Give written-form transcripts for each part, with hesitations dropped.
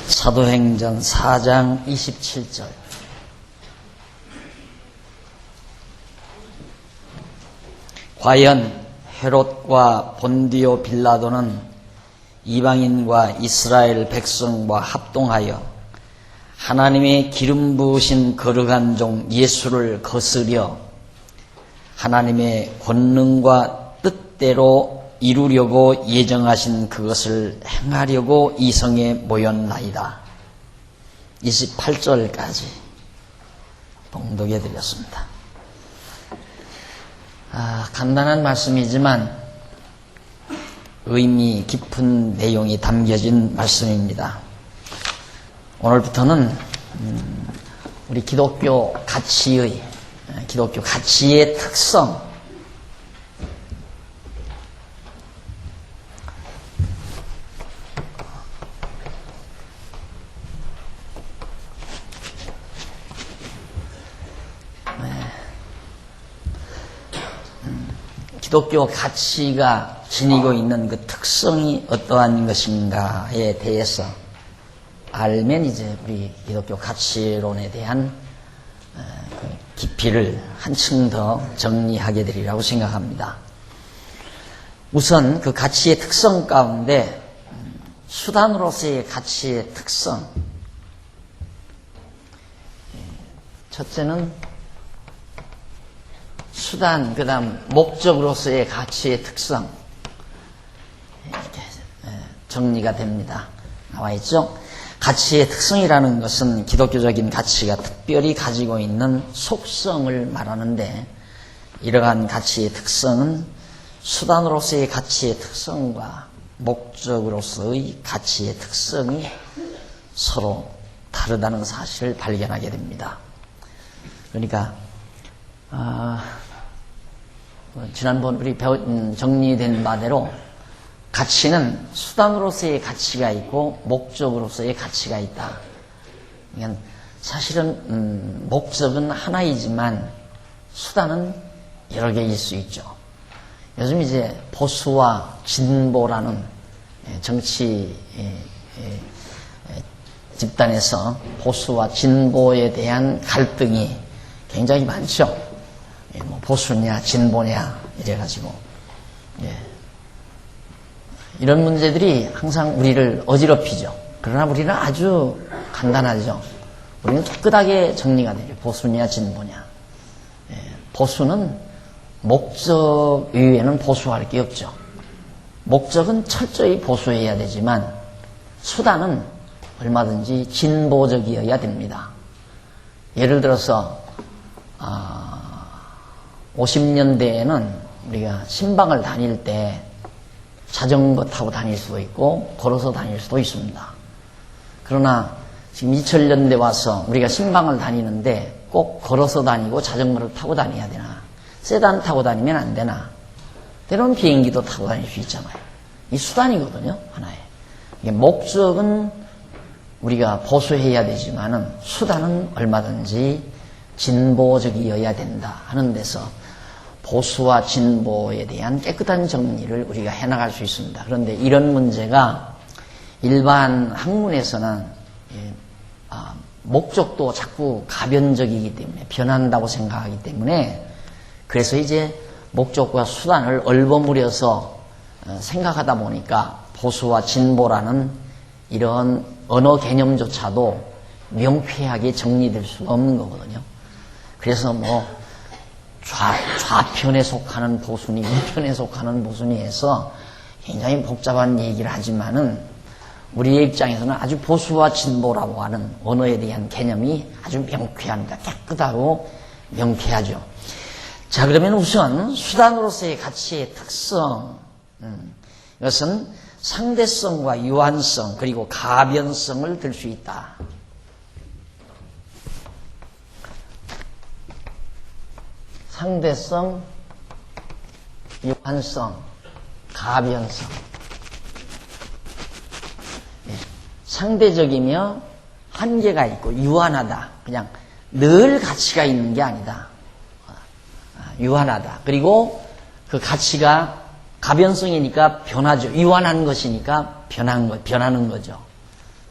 사도행전 4장 27절. 과연 헤롯과 본디오 빌라도는 이방인과 이스라엘 백성과 합동하여 하나님의 기름 부으신 거룩한 종 예수를 거스려 하나님의 권능과 뜻대로 이루려고 예정하신 그것을 행하려고 이 성에 모였나이다. 28절까지 봉독해 드렸습니다. 간단한 말씀이지만 의미 깊은 내용이 담겨진 말씀입니다. 오늘부터는 우리 기독교 가치의 특성, 기독교 가치가 지니고 있는 그 특성이 어떠한 것인가에 대해서 알면 이제 우리 기독교 가치론에 대한 깊이를 한층 더 정리하게 되리라고 생각합니다. 우선 그 가치의 특성 가운데 수단으로서의 가치의 특성, 첫째는 수단, 그 다음 목적으로서의 가치의 특성, 이렇게 정리가 됩니다. 나와 있죠? 가치의 특성이라는 것은 기독교적인 가치가 특별히 가지고 있는 속성을 말하는데, 이러한 가치의 특성은 수단으로서의 가치의 특성과 목적으로서의 가치의 특성이 서로 다르다는 사실을 발견하게 됩니다. 그러니까 지난번 우리 정리된 바대로 가치는 수단으로서의 가치가 있고 목적으로서의 가치가 있다. 그러니까 사실은 목적은 하나이지만 수단은 여러 개일 수 있죠. 요즘 이제 보수와 진보라는 정치 집단에서 보수와 진보에 대한 갈등이 굉장히 많죠. 뭐 보수냐 진보냐 이래가지고 이런 문제들이 항상 우리를 어지럽히죠. 그러나 우리는 아주 간단하죠. 우리는 깨끗하게 정리가 되죠. 보수냐 진보냐. 보수는 목적 이외에는 보수할 게 없죠. 목적은 철저히 보수해야 되지만 수단은 얼마든지 진보적이어야 됩니다. 예를 들어서 50년대에는 우리가 신방을 다닐 때 자전거 타고 다닐 수도 있고 걸어서 다닐 수도 있습니다. 그러나 지금 2000년대 와서 우리가 신방을 다니는데 꼭 걸어서 다니고 자전거를 타고 다녀야 되나? 세단 타고 다니면 안 되나? 때로는 비행기도 타고 다닐 수 있잖아요. 이 수단이거든요, 하나의. 목적은 우리가 보수해야 되지만은 수단은 얼마든지 진보적이어야 된다 하는 데서 보수와 진보에 대한 깨끗한 정리를 우리가 해나갈 수 있습니다. 그런데 이런 문제가 일반 학문에서는 목적도 자꾸 가변적이기 때문에 변한다고 생각하기 때문에 그래서 이제 목적과 수단을 얼버무려서 생각하다 보니까 보수와 진보라는 이런 언어 개념조차도 명쾌하게 정리될 수가 없는 거거든요. 그래서 뭐 좌편에 속하는 보수니 우편에 속하는 보수니 해서 굉장히 복잡한 얘기를 하지만은 우리의 입장에서는 아주 보수와 진보라고 하는 언어에 대한 개념이 아주 명쾌합니다. 깨끗하고 명쾌하죠. 자, 그러면 우선 수단으로서의 가치의 특성, 이것은 상대성과 유한성 그리고 가변성을 들 수 있다. 상대성, 유한성, 가변성. 상대적이며 한계가 있고 유한하다. 그냥 늘 가치가 있는 게 아니다. 유한하다. 그리고 그 가치가 가변성이니까 변하죠. 유한한 것이니까 변하는 거죠.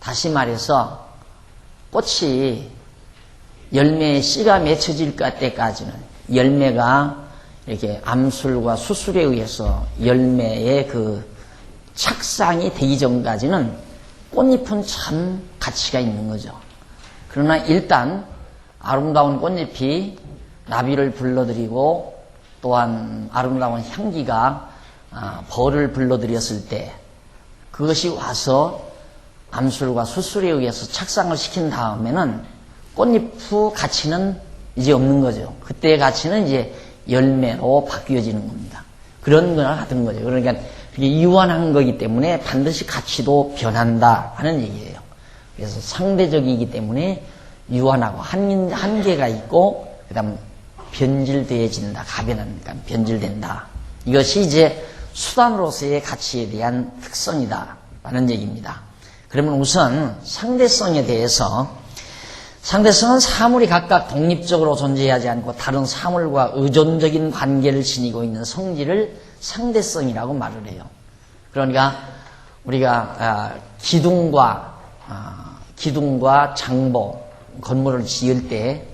다시 말해서 꽃이 열매에 씨가 맺혀질 때까지는 열매가 이렇게 암술과 수술에 의해서 열매의 그 착상이 되기 전까지는 꽃잎은 참 가치가 있는 거죠. 그러나 일단 아름다운 꽃잎이 나비를 불러들이고 또한 아름다운 향기가 벌을 불러들였을 때 그것이 와서 암술과 수술에 의해서 착상을 시킨 다음에는 꽃잎의 가치는 이제 없는 거죠. 그때의 가치는 이제 열매로 바뀌어지는 겁니다. 그런 거나 같은 거죠. 그러니까 이게 유한한 거기 때문에 반드시 가치도 변한다 하는 얘기예요. 그래서 상대적이기 때문에 유한하고 한계가 있고 그 다음 변질되어진다. 가변하니까 변질된다. 이것이 이제 수단으로서의 가치에 대한 특성이다 라는 얘기입니다. 그러면 우선 상대성에 대해서, 상대성은 사물이 각각 독립적으로 존재하지 않고 다른 사물과 의존적인 관계를 지니고 있는 성질을 상대성이라고 말을 해요. 그러니까 우리가 기둥과 장보, 건물을 지을 때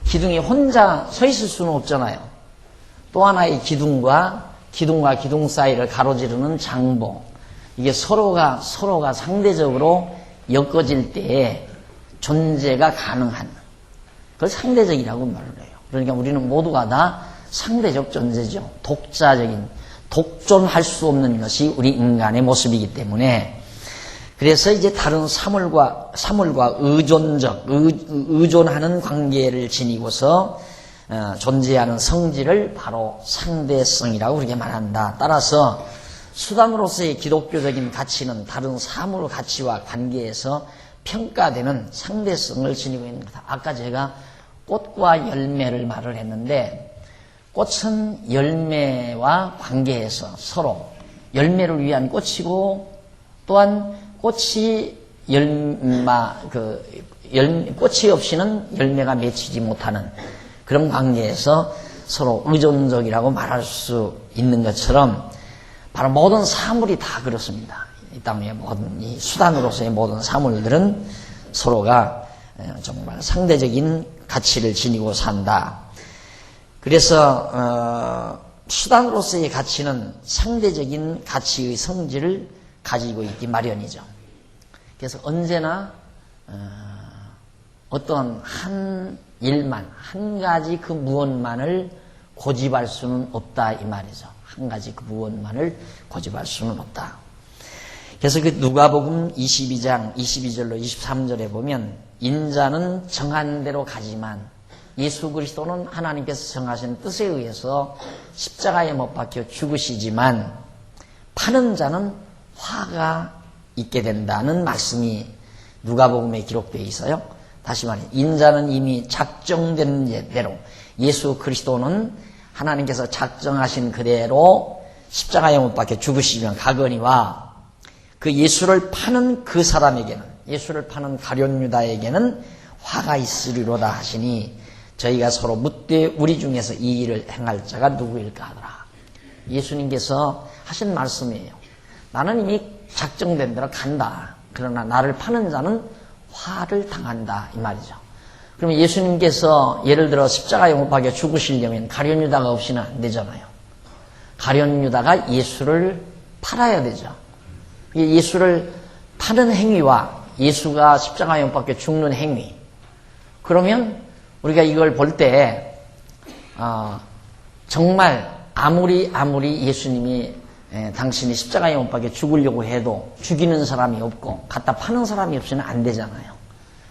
기둥이 혼자 서 있을 수는 없잖아요. 또 하나의 기둥과 기둥 사이를 가로지르는 장보, 이게 서로가 상대적으로 엮어질 때에 존재가 가능한, 그걸 상대적이라고 말을 해요. 그러니까 우리는 모두가 다 상대적 존재죠. 독존할 수 없는 것이 우리 인간의 모습이기 때문에, 그래서 이제 다른 사물과 의존하는 관계를 지니고서 존재하는 성질을 바로 상대성이라고 그렇게 말한다. 따라서 수단으로서의 기독교적인 가치는 다른 사물 가치와 관계에서 평가되는 상대성을 지니고 있는 거다. 아까 제가 꽃과 열매를 말을 했는데, 꽃은 열매와 관계에서 서로 열매를 위한 꽃이고, 또한 꽃이 꽃이 없이는 열매가 맺히지 못하는 그런 관계에서 서로 의존적이라고 말할 수 있는 것처럼, 바로 모든 사물이 다 그렇습니다. 이 땅의 모든 이 수단으로서의 모든 사물들은 서로가 정말 상대적인 가치를 지니고 산다. 그래서 수단으로서의 가치는 상대적인 가치의 성질을 가지고 있기 마련이죠. 그래서 언제나 어떤 한 일만, 한 가지 그 무엇만을 고집할 수는 없다 이 말이죠. 한 가지 그 무엇만을 고집할 수는 없다. 그래서 그 누가복음 22장 22절로 23절에 보면, 인자는 정한 대로 가지만 예수 그리스도는 하나님께서 정하신 뜻에 의해서 십자가에 못 박혀 죽으시지만 파는 자는 화가 있게 된다는 말씀이 누가복음에 기록되어 있어요. 다시 말해, 인자는 이미 작정된 대로, 예수 그리스도는 하나님께서 작정하신 그대로 십자가에 못 박혀 죽으시면 가거니와, 그 예수를 파는 그 사람에게는, 예수를 파는 가룟 유다에게는 화가 있으리로다 하시니, 저희가 서로 묻되 우리 중에서 이 일을 행할 자가 누구일까 하더라. 예수님께서 하신 말씀이에요. 나는 이미 작정된 대로 간다. 그러나 나를 파는 자는 화를 당한다 이 말이죠. 그러면 예수님께서 예를 들어 십자가에 못 박혀 죽으시려면 가룟 유다가 없이는 안 되잖아요. 가룟 유다가 예수를 팔아야 되죠. 예수를 파는 행위와 예수가 십자가에 못 박혀 죽는 행위, 그러면 우리가 이걸 볼 때 정말 아무리 예수님이 당신이 십자가에 못 박혀 죽으려고 해도 죽이는 사람이 없고 갖다 파는 사람이 없이는 안 되잖아요.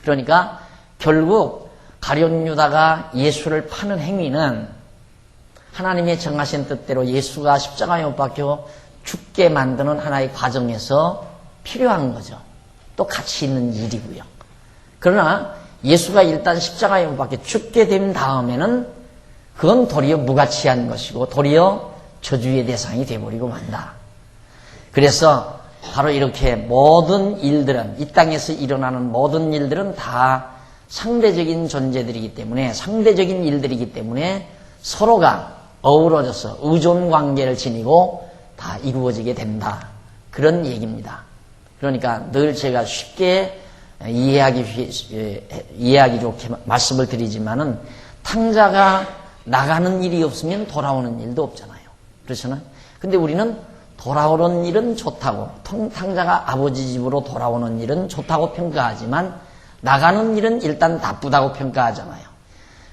그러니까 결국 가룟 유다가 예수를 파는 행위는 하나님의 정하신 뜻대로 예수가 십자가에 못 박혀 죽게 만드는 하나의 과정에서 필요한 거죠. 또 가치 있는 일이고요. 그러나 예수가 일단 십자가에 못 박혀 죽게 된 다음에는 그건 도리어 무가치한 것이고 도리어 저주의 대상이 되어버리고 만다. 그래서 바로 이렇게 모든 일들은, 이 땅에서 일어나는 모든 일들은 다 상대적인 존재들이기 때문에, 상대적인 일들이기 때문에 서로가 어우러져서 의존 관계를 지니고 다 이루어지게 된다. 그런 얘기입니다. 그러니까 늘 제가 쉽게 이해하기 좋게 말씀을 드리지만은 탕자가 나가는 일이 없으면 돌아오는 일도 없잖아요. 그렇잖아요. 근데 우리는 돌아오는 일은 좋다고, 탕자가 아버지 집으로 돌아오는 일은 좋다고 평가하지만 나가는 일은 일단 나쁘다고 평가하잖아요.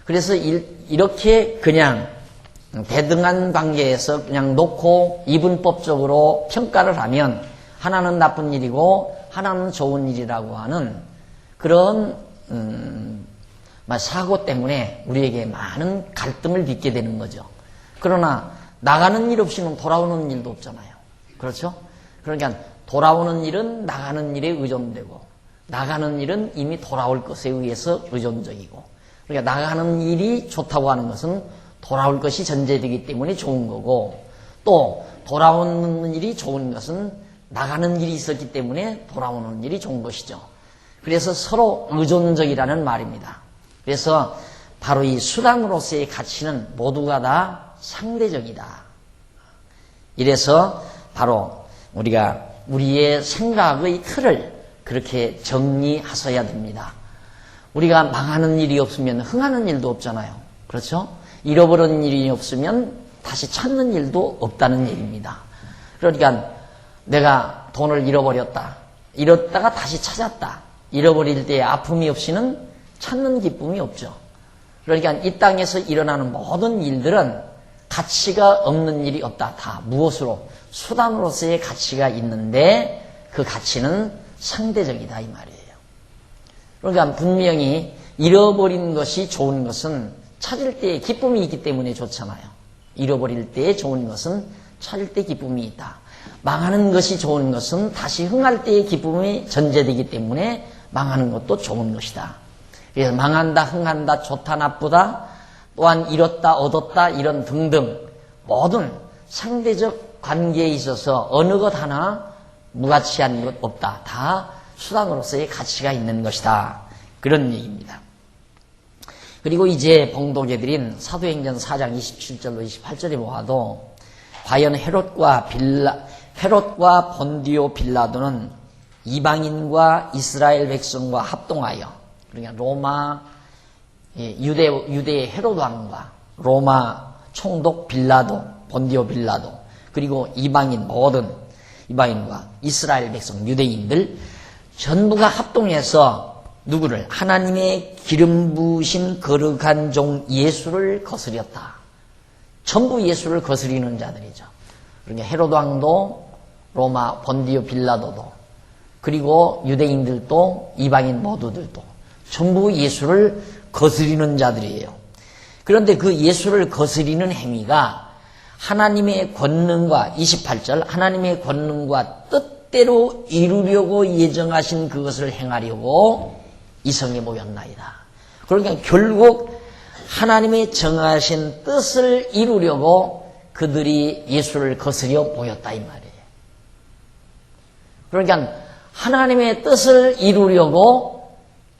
그래서 이렇게 그냥 대등한 관계에서 그냥 놓고 이분법적으로 평가를 하면 하나는 나쁜 일이고 하나는 좋은 일이라고 하는 그런 사고 때문에 우리에게 많은 갈등을 빚게 되는 거죠. 그러나 나가는 일 없이는 돌아오는 일도 없잖아요. 그렇죠? 그러니까 돌아오는 일은 나가는 일에 의존되고 나가는 일은 이미 돌아올 것에 의해서 의존적이고, 그러니까 나가는 일이 좋다고 하는 것은 돌아올 것이 전제되기 때문에 좋은 거고, 또 돌아오는 일이 좋은 것은 나가는 일이 있었기 때문에 돌아오는 일이 좋은 것이죠. 그래서 서로 의존적이라는 말입니다. 그래서 바로 이 수단으로서의 가치는 모두가 다 상대적이다. 이래서 바로 우리가 우리의 생각의 틀을 그렇게 정리하셔야 됩니다. 우리가 망하는 일이 없으면 흥하는 일도 없잖아요. 그렇죠? 잃어버린 일이 없으면 다시 찾는 일도 없다는 얘기입니다. 그러니까 내가 돈을 잃어버렸다. 잃었다가 다시 찾았다. 잃어버릴 때의 아픔이 없이는 찾는 기쁨이 없죠. 그러니까 이 땅에서 일어나는 모든 일들은 가치가 없는 일이 없다. 다 무엇으로? 수단으로서의 가치가 있는데 그 가치는 상대적이다 이 말이에요. 그러니까 분명히 잃어버린 것이 좋은 것은 찾을 때에 기쁨이 있기 때문에 좋잖아요. 잃어버릴 때에 좋은 것은 찾을 때 기쁨이 있다. 망하는 것이 좋은 것은 다시 흥할 때의 기쁨이 전제되기 때문에 망하는 것도 좋은 것이다. 그래서 망한다, 흥한다, 좋다, 나쁘다, 또한 잃었다, 얻었다 이런 등등 모든 상대적 관계에 있어서 어느 것 하나 무가치한 것 없다. 다 수단으로서의 가치가 있는 것이다. 그런 얘기입니다. 그리고 이제 봉독해드린 사도행전 4장 27절로 28절에 보아도 과연 헤롯과 본디오 빌라도는 이방인과 이스라엘 백성과 합동하여, 그러니까 로마 유대의 헤롯 왕과 로마 총독 빌라도, 본디오 빌라도, 그리고 이방인 모든 이방인과 이스라엘 백성 유대인들 전부가 합동해서 누구를? 하나님의 기름 부으신 거룩한 종 예수를 거스렸다. 전부 예수를 거스리는 자들이죠. 그러니까 헤롯 왕도, 로마 본디오 빌라도도, 그리고 유대인들도, 이방인 모두들도 전부 예수를 거스리는 자들이에요. 그런데 그 예수를 거스리는 행위가 하나님의 권능과 28절 하나님의 권능과 뜻대로 이루려고 예정하신 그것을 행하려고 이성에 모였나이다. 그러니까 결국 하나님의 정하신 뜻을 이루려고 그들이 예수를 거스려 모였다 이 말이에요. 그러니까 하나님의 뜻을 이루려고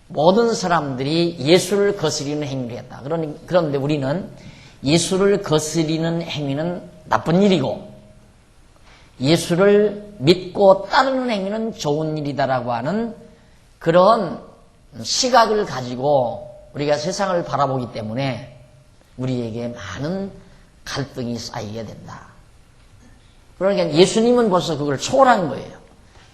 모든 사람들이 예수를 거스리는 행위를 했다. 그런데 우리는 예수를 거스리는 행위는 나쁜 일이고 예수를 믿고 따르는 행위는 좋은 일이다라고 하는 그런 시각을 가지고 우리가 세상을 바라보기 때문에 우리에게 많은 갈등이 쌓이게 된다. 그러니까 예수님은 벌써 그걸 초월한 거예요.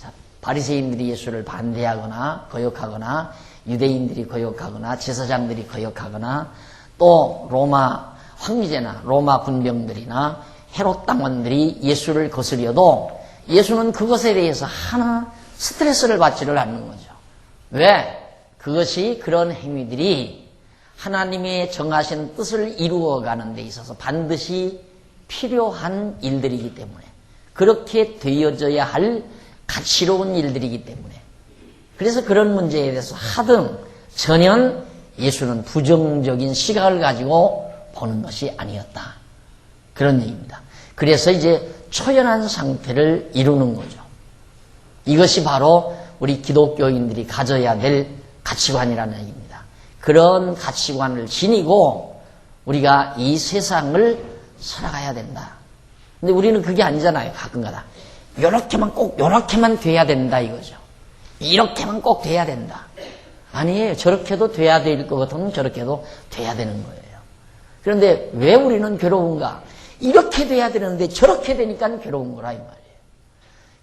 자, 바리새인들이 예수를 반대하거나 거역하거나 유대인들이 거역하거나 제사장들이 거역하거나 또 로마 황제나 로마 군병들이나 헤롯 당원들이 예수를 거스려도 예수는 그것에 대해서 하나 스트레스를 받지를 않는 거죠. 왜? 그것이 그런 행위들이 하나님의 정하신 뜻을 이루어가는 데 있어서 반드시 필요한 일들이기 때문에 그렇게 되어져야 할 가치로운 일들이기 때문에 그래서 그런 문제에 대해서 하등 전혀 예수는 부정적인 시각을 가지고 보는 것이 아니었다. 그런 얘기입니다. 그래서 이제 초연한 상태를 이루는 거죠. 이것이 바로 우리 기독교인들이 가져야 될 가치관이라는 얘기입니다. 그런 가치관을 지니고 우리가 이 세상을 살아가야 된다. 근데 우리는 그게 아니잖아요. 가끔가다. 요렇게만 돼야 된다 이거죠. 이렇게만 꼭 돼야 된다. 아니에요. 저렇게도 돼야 될 것 같으면 저렇게도 돼야 되는 거예요. 그런데 왜 우리는 괴로운가? 이렇게 돼야 되는데 저렇게 되니까 괴로운 거라 이 말이에요.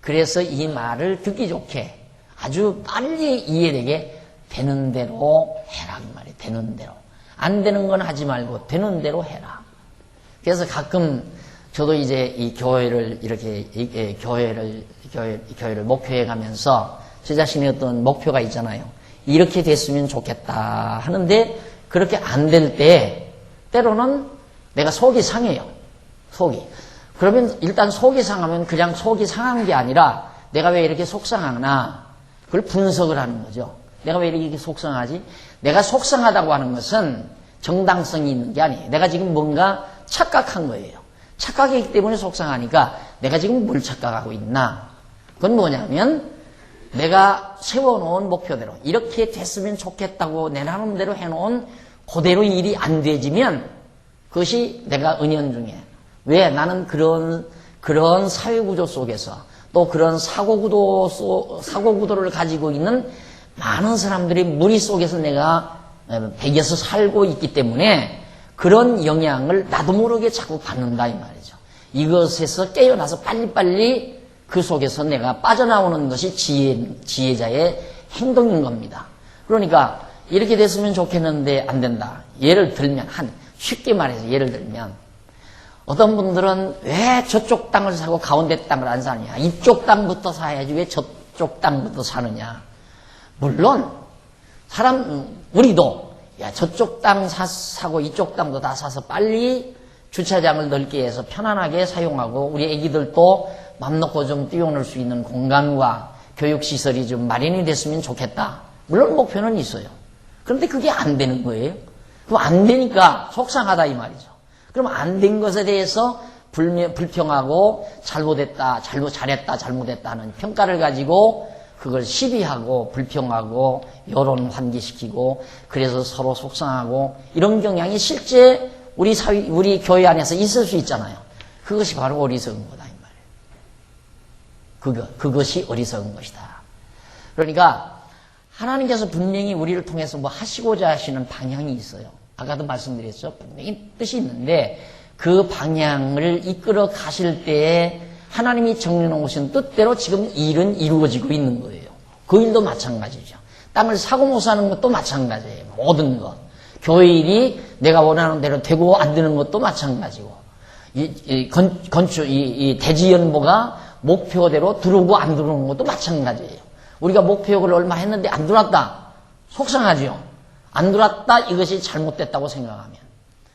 그래서 이 말을 듣기 좋게 아주 빨리 이해되게 되는 대로 해라 이 말이에요. 되는 대로. 안 되는 건 하지 말고 되는 대로 해라. 그래서 가끔 저도 이제 이 교회를 이렇게 교회를 목표해 가면서 제 자신의 어떤 목표가 있잖아요. 이렇게 됐으면 좋겠다 하는데 그렇게 안 될 때 때로는 내가 속이 상해요. 속이. 그러면 일단 속이 상하면 그냥 속이 상한 게 아니라 내가 왜 이렇게 속상하나 그걸 분석을 하는 거죠. 내가 왜 이렇게 속상하지? 내가 속상하다고 하는 것은 정당성이 있는 게 아니에요. 내가 지금 뭔가 착각한 거예요. 착각이기 때문에 속상하니까 내가 지금 뭘 착각하고 있나? 그건 뭐냐면 내가 세워놓은 목표대로 이렇게 됐으면 좋겠다고 내 나름대로 해놓은 그대로 일이 안 되지면 그것이 내가 은연중에 왜 나는 그런 사회구조 속에서 또 그런 사고구도를 가지고 있는 많은 사람들의 무리 속에서 내가 배겨서 살고 있기 때문에 그런 영향을 나도 모르게 자꾸 받는다 이 말이죠. 이것에서 깨어나서 빨리빨리 그 속에서 내가 빠져나오는 것이 지혜자의 행동인 겁니다. 그러니까 이렇게 됐으면 좋겠는데 안 된다. 예를 들면 쉽게 말해서 예를 들면 어떤 분들은 왜 저쪽 땅을 사고 가운데 땅을 안 사느냐. 이쪽 땅부터 사야지 왜 저쪽 땅부터 사느냐. 물론 우리도 저쪽 땅 사고 이쪽 땅도 다 사서 빨리 주차장을 넓게 해서 편안하게 사용하고 우리 애기들도 맘 놓고 좀 뛰어놀 수 있는 공간과 교육시설이 좀 마련이 됐으면 좋겠다. 물론 목표는 있어요. 그런데 그게 안 되는 거예요. 그럼 안 되니까 속상하다 이 말이죠. 그럼 안 된 것에 대해서 불평하고 잘못했다, 잘했다, 잘못했다 하는 평가를 가지고 그걸 시비하고 불평하고 여론 환기시키고 그래서 서로 속상하고 이런 경향이 실제 우리 교회 안에서 있을 수 있잖아요. 그것이 바로 어리석은 거다 이 말이에요. 그것이 어리석은 것이다. 그러니까 하나님께서 분명히 우리를 통해서 뭐 하시고자 하시는 방향이 있어요. 아까도 말씀드렸죠. 분명히 뜻이 있는데 그 방향을 이끌어 가실 때에 하나님이 정해놓으신 뜻대로 지금 일은 이루어지고 있는 거예요. 그 일도 마찬가지죠. 땅을 사고 못 사는 것도 마찬가지예요. 모든 것. 교회 일이 내가 원하는 대로 되고 안 되는 것도 마찬가지고 이 대지연보가 목표대로 들어오고 안 들어오는 것도 마찬가지예요. 우리가 목표를 얼마 했는데 안 들어왔다. 속상하죠. 안 들어왔다. 이것이 잘못됐다고 생각하면.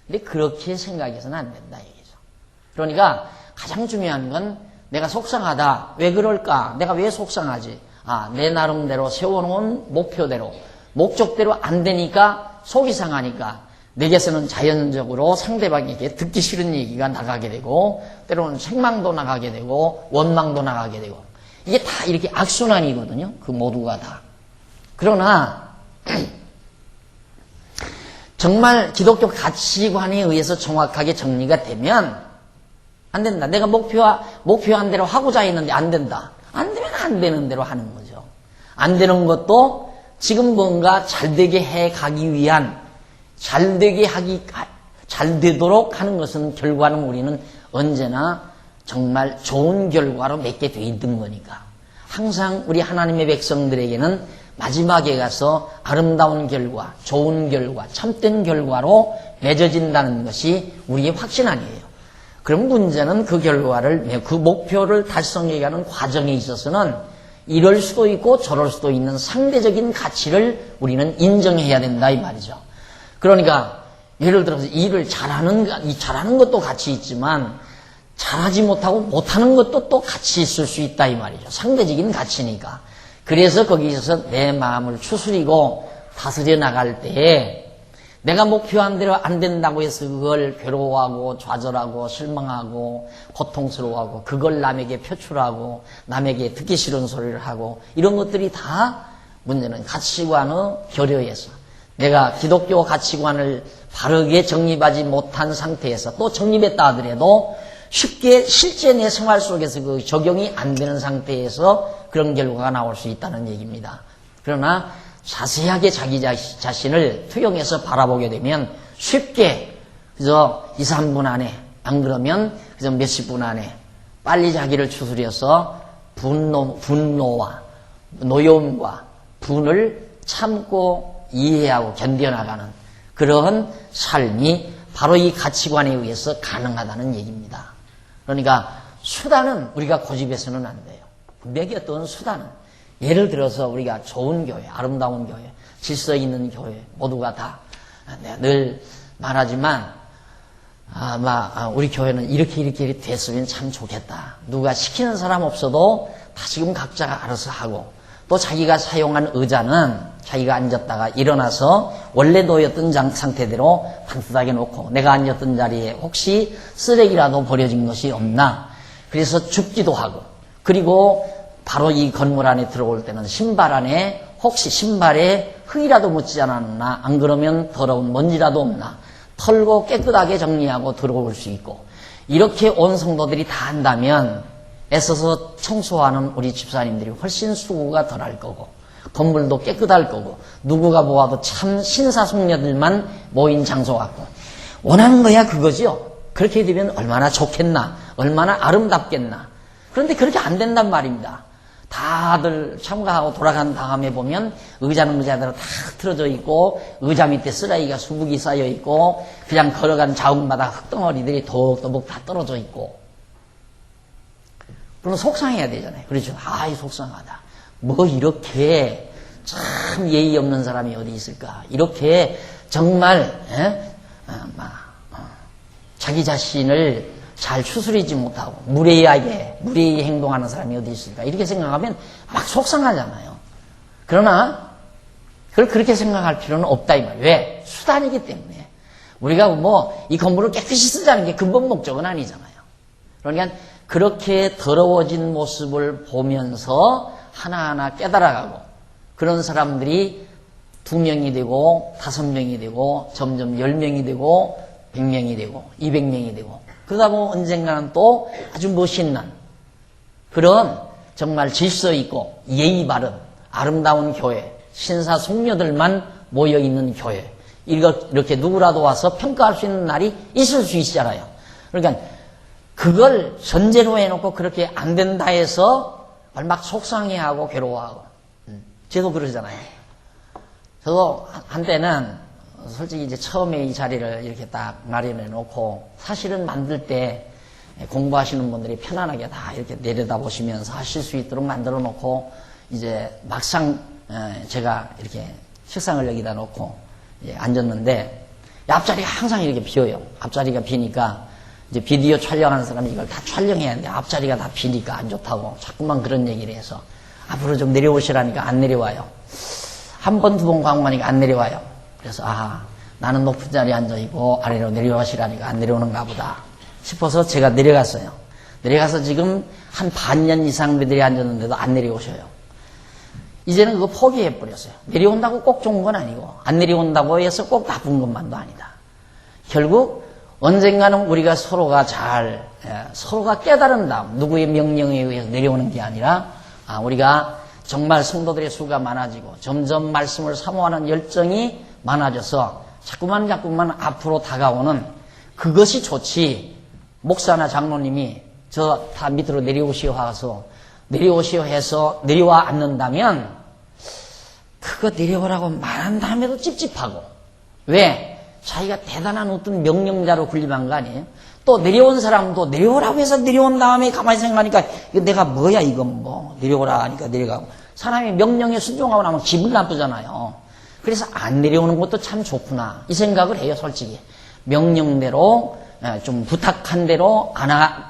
근데 그렇게 생각해서는 안 된다 얘기죠. 그러니까 가장 중요한 건 내가 속상하다. 왜 그럴까? 내가 왜 속상하지? 내 나름대로 세워놓은 목표대로 목적대로 안 되니까 속이 상하니까 내게서는 자연적으로 상대방에게 듣기 싫은 얘기가 나가게 되고 때로는 책망도 나가게 되고 원망도 나가게 되고 이게 다 이렇게 악순환이거든요. 그 모두가 다. 그러나 정말 기독교 가치관에 의해서 정확하게 정리가 되면 안 된다. 내가 목표한 대로 하고자 했는데 안 된다. 안 되면 안 되는 대로 하는 거죠. 안 되는 것도 지금 뭔가 잘 되게 해 가기 위한 잘 되도록 하는 것은 결과는 우리는 언제나 정말 좋은 결과로 맺게 돼 있는 거니까. 항상 우리 하나님의 백성들에게는 마지막에 가서 아름다운 결과, 좋은 결과, 참된 결과로 맺어진다는 것이 우리의 확신 아니에요. 그럼 문제는 그 결과를, 그 목표를 달성해가는 과정에 있어서는 이럴 수도 있고 저럴 수도 있는 상대적인 가치를 우리는 인정해야 된다 이 말이죠. 그러니까 예를 들어서 일을 잘하는 것도 가치 있지만 잘하지 못하고 못하는 것도 또 가치 있을 수 있다 이 말이죠. 상대적인 가치니까. 그래서 거기서 내 마음을 추스리고 다스려 나갈 때에 내가 목표한 대로 안 된다고 해서 그걸 괴로워하고 좌절하고 실망하고 고통스러워하고 그걸 남에게 표출하고 남에게 듣기 싫은 소리를 하고 이런 것들이 다 문제는 가치관의 결여에서 내가 기독교 가치관을 바르게 정립하지 못한 상태에서 또 정립했다 하더라도 쉽게 실제 내 생활 속에서 그 적용이 안 되는 상태에서 그런 결과가 나올 수 있다는 얘기입니다. 그러나 자세하게 자기 자신을 투영해서 바라보게 되면 쉽게 그저 2, 3분 안에, 안 그러면 그저 몇십 분 안에 빨리 자기를 추스려서 분노와 노여움과 분을 참고 이해하고 견뎌나가는 그러한 삶이 바로 이 가치관에 의해서 가능하다는 얘기입니다. 그러니까 수단은 우리가 고집해서는 안 돼요. 분명히 어떤 수단은, 예를 들어서 우리가 좋은 교회, 아름다운 교회, 질서 있는 교회 모두가 다 내가 늘 말하지만 우리 교회는 이렇게 됐으면 참 좋겠다. 누가 시키는 사람 없어도 다 지금 각자가 알아서 하고, 또 자기가 사용한 의자는 자기가 앉았다가 일어나서 원래 놓였던 상태대로 반듯하게 놓고, 내가 앉았던 자리에 혹시 쓰레기라도 버려진 것이 없나, 그래서 줍기도 하고, 그리고 바로 이 건물 안에 들어올 때는 신발 안에 혹시 신발에 흙이라도 묻지 않았나, 안 그러면 더러운 먼지라도 없나 털고 깨끗하게 정리하고 들어올 수 있고, 이렇게 온 성도들이 다 한다면 애써서 청소하는 우리 집사님들이 훨씬 수고가 덜할 거고, 건물도 깨끗할 거고, 누구가 보아도 참 신사숙녀들만 모인 장소 같고, 원하는 거야 그거죠. 그렇게 되면 얼마나 좋겠나, 얼마나 아름답겠나. 그런데 그렇게 안 된단 말입니다. 다들 참가하고 돌아간 다음에 보면 의자는 의자대로 다 틀어져 있고, 의자 밑에 쓰레기가 수북이 쌓여 있고, 그냥 걸어간 자욱마다 흙덩어리들이 더벅더벅 다 떨어져 있고, 그럼 속상해야 되잖아요. 그렇죠. 이 속상하다. 뭐 이렇게 참 예의 없는 사람이 어디 있을까. 이렇게 정말 자기 자신을 잘 추스리지 못하고 무례하게 행동하는 사람이 어디 있을까. 이렇게 생각하면 막 속상하잖아요. 그러나 그걸 그렇게 생각할 필요는 없다 이 말이에요. 왜? 수단이기 때문에. 우리가 뭐 이 건물을 깨끗이 쓰자는 게 근본 목적은 아니잖아요. 그러니까 그렇게 더러워진 모습을 보면서 하나하나 깨달아가고, 그런 사람들이 2명이 되고 5명이 되고 점점 10명이 되고 100명이 되고 200명이 되고, 그러다 보면 언젠가는 또 아주 멋있는 그런 정말 질서 있고 예의 바른 아름다운 교회, 신사숙녀들만 모여있는 교회, 이렇게 누구라도 와서 평가할 수 있는 날이 있을 수 있잖아요. 그러니까 그걸 전제로 해놓고 그렇게 안 된다 해서 막 속상해하고 괴로워하고, 저도 그러잖아요. 저도 한때는 솔직히 이제 처음에 이 자리를 이렇게 딱 마련해 놓고, 사실은 만들 때 공부하시는 분들이 편안하게 다 이렇게 내려다보시면서 하실 수 있도록 만들어 놓고, 이제 막상 제가 이렇게 책상을 여기다 놓고 앉았는데, 앞자리가 항상 이렇게 비어요. 앞자리가 비니까 이제 비디오 촬영하는 사람이 이걸 다 촬영해야 하는데 앞자리가 다 비니까 안 좋다고 자꾸만 그런 얘기를 해서, 앞으로 좀 내려오시라니까 안 내려와요. 한 번, 2번 광고하니까 안 내려와요. 그래서 나는 높은 자리에 앉아있고 아래로 내려가시라니까 안 내려오는가 보다 싶어서 제가 내려갔어요. 내려가서 지금 한 반년 이상 그들이 앉았는데도 안 내려오셔요. 이제는 그거 포기해버렸어요. 내려온다고 꼭 좋은 건 아니고, 안 내려온다고 해서 꼭 나쁜 것만도 아니다. 결국 언젠가는 우리가 서로가 깨달은 다음, 누구의 명령에 의해서 내려오는 게 아니라, 우리가 정말 성도들의 수가 많아지고 점점 말씀을 사모하는 열정이 많아져서 자꾸만 앞으로 다가오는 그것이 좋지. 목사나 장로님이 저 다 밑으로 내려오시오 해서 내려와 앉는다면, 그거 내려오라고 말한 다음에도 찝찝하고, 왜? 자기가 대단한 어떤 명령자로 군림한 거 아니에요? 또 내려온 사람도 내려오라고 해서 내려온 다음에 가만히 생각하니까 이거 내가 뭐야 이건 뭐 내려오라 하니까 내려가고, 사람이 명령에 순종하고 나면 기분 나쁘잖아요. 그래서 안 내려오는 것도 참 좋구나 이 생각을 해요. 솔직히 명령대로 좀 부탁한 대로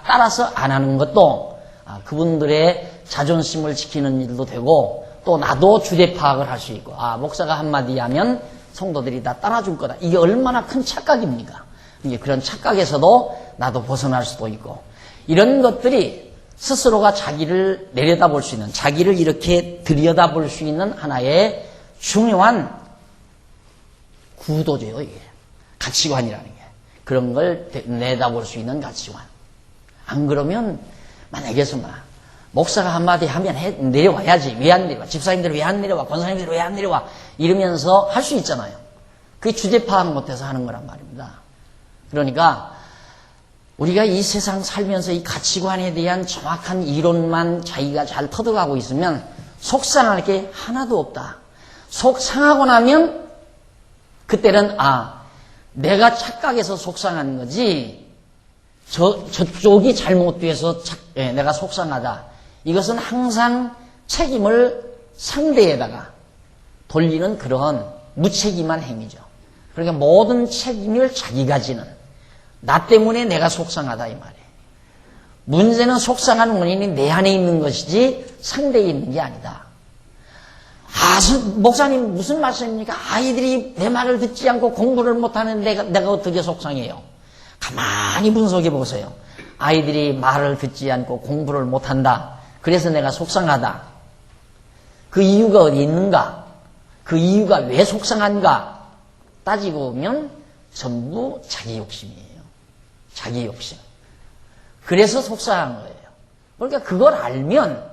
따라서 안 하는 것도 그분들의 자존심을 지키는 일도 되고, 또 나도 주제 파악을 할 수 있고, 목사가 한마디 하면 성도들이 다 따라줄 거다. 이게 얼마나 큰 착각입니까? 이게 그런 착각에서도 나도 벗어날 수도 있고, 이런 것들이 스스로가 자기를 내려다볼 수 있는, 자기를 이렇게 들여다볼 수 있는 하나의 중요한 구도죠. 이게 가치관이라는 게, 그런 걸 내다볼 수 있는 가치관. 안 그러면 만약에서 목사가 한마디 하면 내려와야지. 왜 안 내려와? 집사님들 왜 안 내려와? 권사님들 왜 안 내려와? 이러면서 할 수 있잖아요. 그게 주제 파악 못해서 하는 거란 말입니다. 그러니까 우리가 이 세상 살면서 이 가치관에 대한 정확한 이론만 자기가 잘 터득하고 있으면 속상할 게 하나도 없다. 속상하고 나면 그때는 내가 착각해서 속상한 거지 저쪽이 잘못돼서 내가 속상하다. 이것은 항상 책임을 상대에다가 돌리는 그런 무책임한 행위죠. 그러니까 모든 책임을 자기가 지는, 나 때문에 내가 속상하다 이 말이에요. 문제는 속상한 원인이 내 안에 있는 것이지 상대에 있는 게 아니다. 목사님 무슨 말씀입니까? 아이들이 내 말을 듣지 않고 공부를 못하는 내가 어떻게 속상해요? 가만히 분석해 보세요. 아이들이 말을 듣지 않고 공부를 못한다. 그래서 내가 속상하다. 그 이유가 어디 있는가? 그 이유가 왜 속상한가? 따지고 보면 전부 자기 욕심이에요. 자기 욕심. 그래서 속상한 거예요. 그러니까 그걸 알면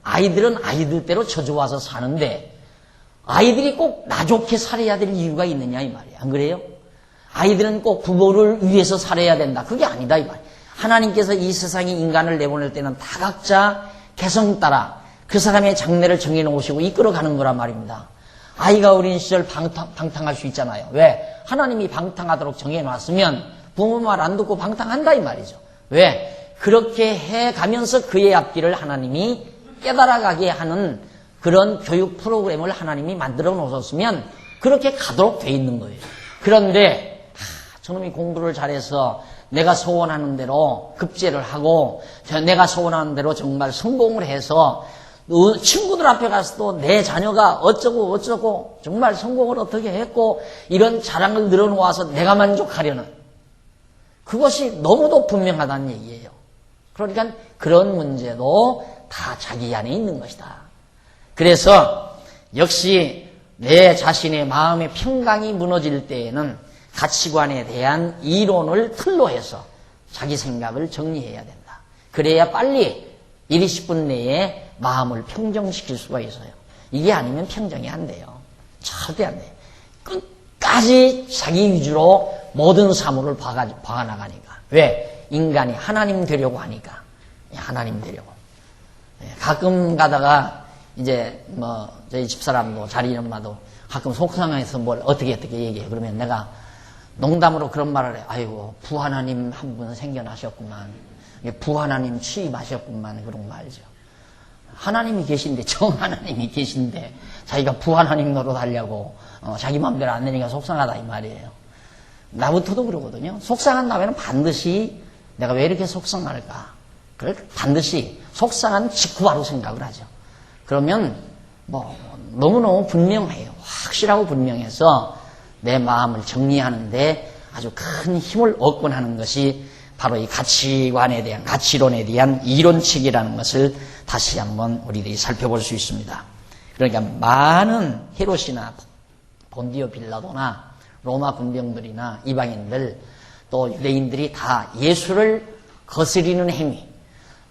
아이들은 아이들대로 져줘와서 사는데 아이들이 꼭 나 좋게 살아야 될 이유가 있느냐 이 말이에요. 안 그래요? 아이들은 꼭 부모를 위해서 살아야 된다. 그게 아니다 이 말이에요. 하나님께서 이 세상에 인간을 내보낼 때는 다 각자 개성 따라 그 사람의 장래를 정해놓으시고 이끌어가는 거란 말입니다. 아이가 어린 시절 방탕할 수 있잖아요. 왜? 하나님이 방탕하도록 정해놨으면 부모 말 안 듣고 방탕한다 이 말이죠. 왜? 그렇게 해가면서 그의 앞길을 하나님이 깨달아가게 하는 그런 교육 프로그램을 하나님이 만들어 놓으셨으면 그렇게 가도록 돼 있는 거예요. 그런데 저놈이 공부를 잘해서 내가 소원하는 대로 급제를 하고 내가 소원하는 대로 정말 성공을 해서 친구들 앞에 가서도 내 자녀가 어쩌고 정말 성공을 어떻게 했고 이런 자랑을 늘어놓아서 내가 만족하려는 그것이 너무도 분명하다는 얘기예요. 그러니까 그런 문제도 다 자기 안에 있는 것이다. 그래서 역시 내 자신의 마음의 평강이 무너질 때에는 가치관에 대한 이론을 틀로 해서 자기 생각을 정리해야 된다. 그래야 빨리 1, 20분 내에 마음을 평정시킬 수가 있어요. 이게 아니면 평정이 안 돼요. 절대 안 돼요. 끝까지 자기 위주로 모든 사물을 봐나가니까. 왜? 인간이 하나님 되려고 하니까. 하나님 되려고. 가끔 가다가 이제 저희 집사람도 자리 엄마도 가끔 속상해서 뭘 어떻게 얘기해. 그러면 내가 농담으로 그런 말을 해. 아이고 부하나님 한 분 생겨나셨구만. 부하나님 취임하셨구만. 그런 거 알죠. 하나님이 계신데 정하나님이 계신데 자기가 부하나님 노릇하려고 자기 마음대로 안 되니까 속상하다 이 말이에요. 나부터도 그러거든요. 속상한 다음에는 반드시 내가 왜 이렇게 속상할까? 그걸 반드시 속상한 직후 바로 생각을 하죠. 그러면 너무너무 분명해요. 확실하고 분명해서 내 마음을 정리하는데 아주 큰 힘을 얻곤 하는 것이 바로 이 가치관에 대한, 가치론에 대한 이론책이라는 것을 다시 한번 우리들이 살펴볼 수 있습니다. 그러니까 많은 헤롯이나 본디오 빌라도나 로마 군병들이나 이방인들 또 유대인들이 다 예수를 거스리는 행위,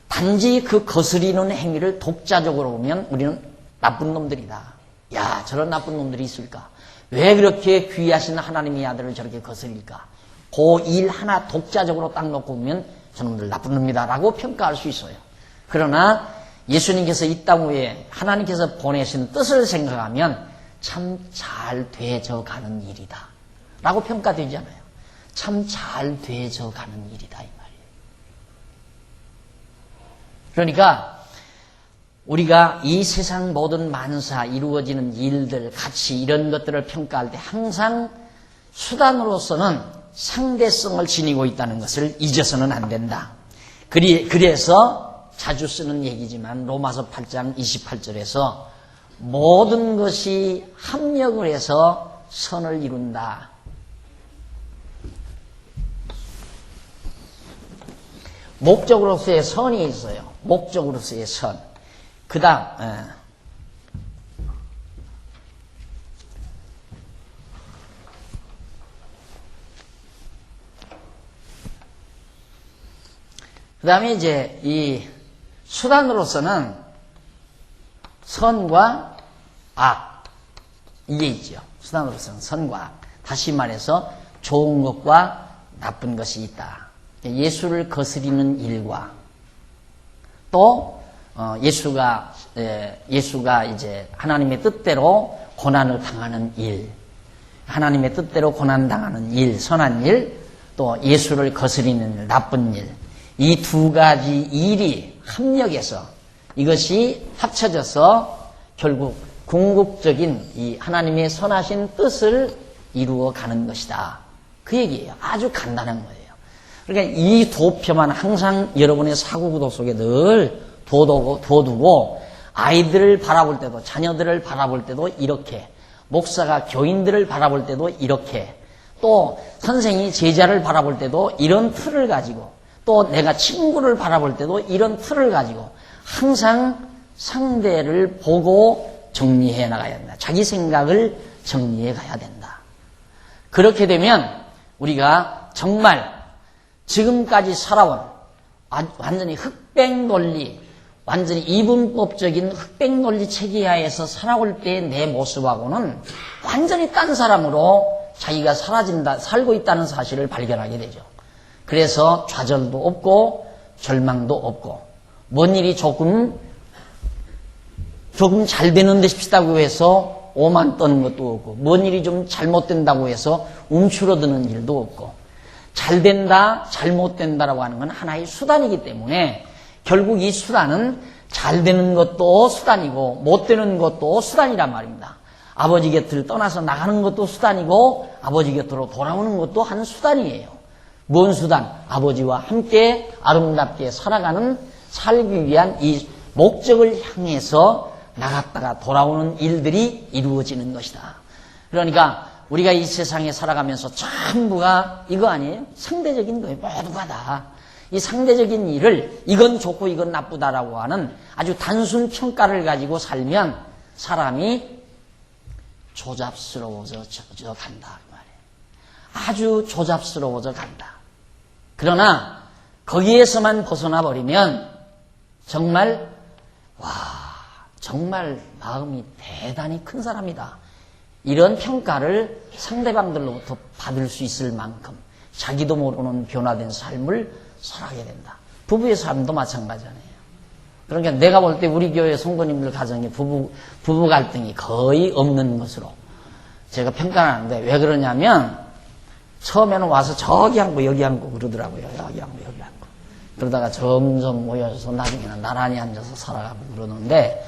단지 그 거스리는 행위를 독자적으로 보면 우리는 나쁜 놈들이다. 야, 저런 나쁜 놈들이 있을까? 왜 그렇게 귀하신 하나님의 아들을 저렇게 거스릴까? 그 일 하나 독자적으로 딱 놓고 보면 저놈들 나쁜 놈이다라고 평가할 수 있어요. 그러나 예수님께서 이 땅 위에 하나님께서 보내신 뜻을 생각하면 참 잘 되져가는 일이다 라고 평가되지 않아요. 참 잘 되져가는 일이다 이 말이에요. 그러니까 우리가 이 세상 모든 만사 이루어지는 일들, 가치 이런 것들을 평가할 때 항상 수단으로서는 상대성을 지니고 있다는 것을 잊어서는 안 된다. 그래서 자주 쓰는 얘기지만 로마서 8장 28절에서 모든 것이 합력을 해서 선을 이룬다. 목적으로서의 선이 있어요. 목적으로서의 선. 그 다음 그 다음에 이제 이 수단으로서는 선과 악, 이게 있죠. 수단으로서는 선과 악. 다시 말해서 좋은 것과 나쁜 것이 있다. 예수를 거스리는 일과 또 예수가 이제 하나님의 뜻대로 고난을 당하는 일, 하나님의 뜻대로 고난 당하는 일, 선한 일, 또 예수를 거스리는 일, 나쁜 일, 이 두 가지 일이 합력해서 이것이 합쳐져서 결국 궁극적인 이 하나님의 선하신 뜻을 이루어 가는 것이다. 그 얘기예요. 아주 간단한 거예요. 그러니까 이 도표만 항상 여러분의 사고구도 속에 늘 둬두고 아이들을 바라볼 때도, 자녀들을 바라볼 때도 이렇게, 목사가 교인들을 바라볼 때도 이렇게, 또 선생이 제자를 바라볼 때도 이런 틀을 가지고, 또 내가 친구를 바라볼 때도 이런 틀을 가지고 항상 상대를 보고 정리해 나가야 된다. 자기 생각을 정리해 가야 된다. 그렇게 되면 우리가 정말 지금까지 살아온 완전히 흑백 논리, 완전히 이분법적인 흑백 논리 체계하에서 살아올 때의 내 모습하고는 완전히 딴 사람으로 자기가 살고 있다는 사실을 발견하게 되죠. 그래서 좌절도 없고 절망도 없고, 뭔 일이 조금 잘 되는 데 싶다고 해서 오만 떠는 것도 없고, 뭔 일이 좀 잘못된다고 해서 움츠러드는 일도 없고, 잘 된다, 잘못된다라고 하는 건 하나의 수단이기 때문에 결국 이 수단은 잘 되는 것도 수단이고 못 되는 것도 수단이란 말입니다. 아버지 곁을 떠나서 나가는 것도 수단이고 아버지 곁으로 돌아오는 것도 한 수단이에요. 뭔 수단? 아버지와 함께 아름답게 살아가는, 살기 위한 이 목적을 향해서 나갔다가 돌아오는 일들이 이루어지는 것이다. 그러니까 우리가 이 세상에 살아가면서 전부가 이거 아니에요? 상대적인 거예요. 모두가 다. 이 상대적인 일을 이건 좋고 이건 나쁘다라고 하는 아주 단순 평가를 가지고 살면 사람이 조잡스러워져 간다. 그 말이에요. 아주 조잡스러워져 간다. 그러나 거기에서만 벗어나 버리면 정말 정말 마음이 대단히 큰 사람이다. 이런 평가를 상대방들로부터 받을 수 있을 만큼 자기도 모르는 변화된 삶을 살아가게 된다. 부부의 삶도 마찬가지잖아요. 그러니까 내가 볼 때 우리 교회 성도님들 가정에 부부 갈등이 거의 없는 것으로 제가 평가를 하는데, 왜 그러냐면 처음에는 와서 저기 앉고 여기 앉고 그러더라고요. 여기 앉고 여기 앉고. 그러다가 점점 모여서 나중에는 나란히 앉아서 살아가고 그러는데,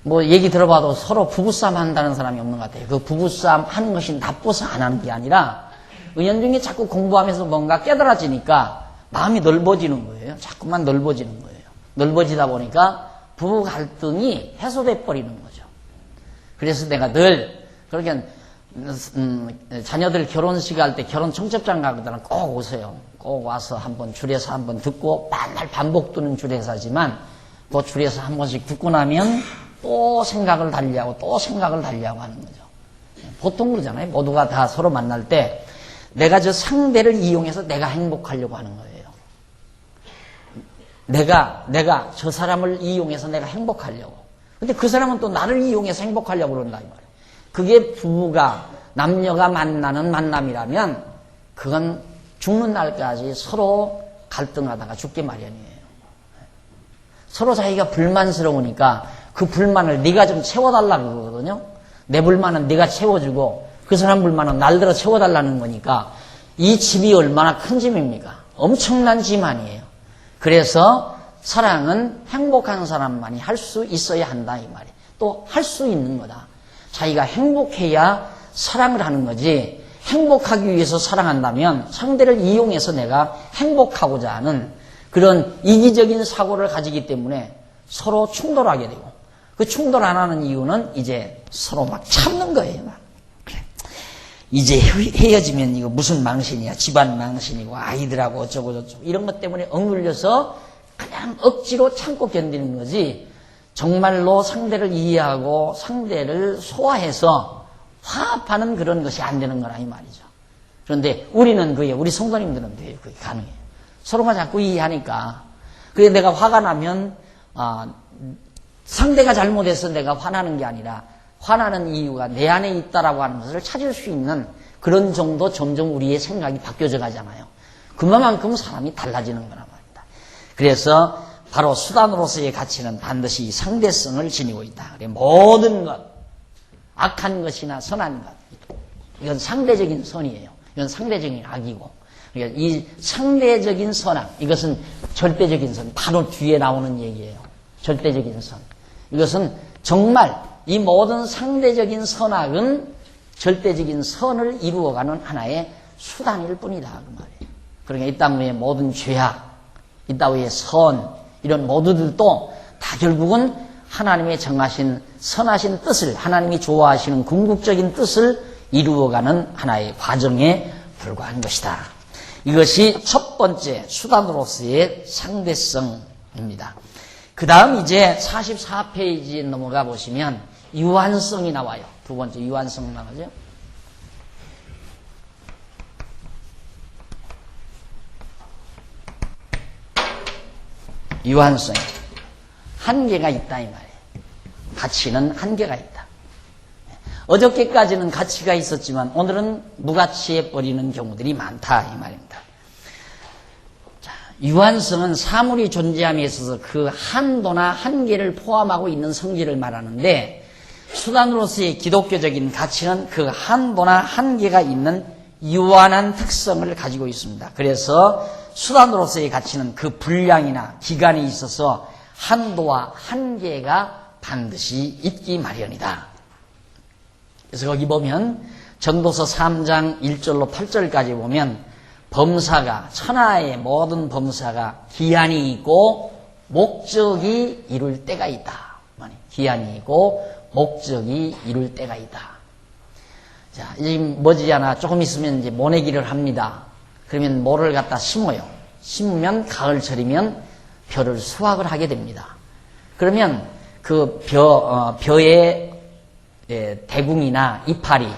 뭐 얘기 들어봐도 서로 부부싸움 한다는 사람이 없는 것 같아요. 그 부부싸움 하는 것이 나빠서 안 하는 게 아니라 은연중에 자꾸 공부하면서 뭔가 깨달아지니까 마음이 넓어지는 거예요. 자꾸만 넓어지는 거예요. 넓어지다 보니까 부부 갈등이 해소돼 버리는 거죠. 그래서 내가 늘 그렇게 자녀들 결혼식 할 때 결혼 청첩장 가거든 꼭 오세요. 꼭 와서 한번 줄에서 한번 듣고, 맨날 반복되는 줄에서지만 그 줄에서 한 번씩 듣고 나면 또 생각을 달리하고 또 생각을 달리하고 하는 거죠. 보통 그러잖아요. 모두가 다 서로 만날 때 내가 저 상대를 이용해서 내가 행복하려고 하는 거예요. 내가 저 사람을 이용해서 내가 행복하려고. 근데 그 사람은 또 나를 이용해서 행복하려고 그런다 이 말이에요. 그게 부부가, 남녀가 만나는 만남이라면 그건 죽는 날까지 서로 갈등하다가 죽기 마련이에요. 서로 자기가 불만스러우니까 그 불만을 네가 좀 채워달라고 그러거든요. 내 불만은 네가 채워주고 그 사람 불만은 날들어 채워달라는 거니까 이 집이 얼마나 큰 집입니까? 엄청난 짐 아니에요. 그래서 사랑은 행복한 사람만이 할 수 있어야 한다 이 말이에요. 또 할 수 있는 거다. 자기가 행복해야 사랑을 하는 거지, 행복하기 위해서 사랑한다면 상대를 이용해서 내가 행복하고자 하는 그런 이기적인 사고를 가지기 때문에 서로 충돌하게 되고, 그 충돌 안 하는 이유는 이제 서로 막 참는 거예요. 막. 그래. 이제 헤어지면 이거 무슨 망신이야. 집안 망신이고 아이들하고 어쩌고 저쩌고 이런 것 때문에 억눌려서 그냥 억지로 참고 견디는 거지, 정말로 상대를 이해하고 상대를 소화해서 화합하는 그런 것이 안 되는 거라 이 말이죠. 그런데 우리는 우리 성도님들은 그게 가능해요. 서로가 자꾸 이해하니까 그래 내가 화가 나면 상대가 잘못해서 내가 화나는 게 아니라 화나는 이유가 내 안에 있다라고 하는 것을 찾을 수 있는 그런 정도 점점 우리의 생각이 바뀌어져 가잖아요. 그만큼 사람이 달라지는 거란 말입니다. 그래서 바로 수단으로서의 가치는 반드시 상대성을 지니고 있다. 그래 모든 것, 악한 것이나 선한 것, 이건 상대적인 선이에요. 이건 상대적인 악이고, 그러니까 이 상대적인 선악, 이것은 절대적인 선, 바로 뒤에 나오는 얘기예요. 절대적인 선. 이것은 정말 이 모든 상대적인 선악은 절대적인 선을 이루어가는 하나의 수단일 뿐이다 그 말이에요. 그러니까 이 땅 위에 모든 죄악, 이 땅 위에 선, 이런 모두들도 다 결국은 하나님의 정하신 선하신 뜻을, 하나님이 좋아하시는 궁극적인 뜻을 이루어가는 하나의 과정에 불과한 것이다. 이것이 첫 번째 수단으로서의 상대성입니다. 그 다음 이제 44페이지 넘어가 보시면 유한성이 나와요. 두 번째 유한성 나가죠. 유한성. 한계가 있다 이 말이에요. 가치는 한계가 있다. 어저께까지는 가치가 있었지만 오늘은 무가치해 버리는 경우들이 많다 이 말입니다. 자, 유한성은 사물이 존재함에 있어서 그 한도나 한계를 포함하고 있는 성질을 말하는데, 수단으로서의 기독교적인 가치는 그 한도나 한계가 있는 유한한 특성을 가지고 있습니다. 그래서 수단으로서의 가치는 그 분량이나 기간에 있어서 한도와 한계가 반드시 있기 마련이다. 그래서 거기 보면 전도서 3장 1절로 8절까지 보면 범사가, 천하의 모든 범사가 기한이 있고 목적이 이룰 때가 있다. 기한이 있고 목적이 이룰 때가 있다. 자, 이제 머지않아 조금 있으면 이제 모내기를 합니다. 그러면 모를 갖다 심어요. 심으면 가을철이면 벼를 수확을 하게 됩니다. 그러면 그 벼의 대궁이나 이파리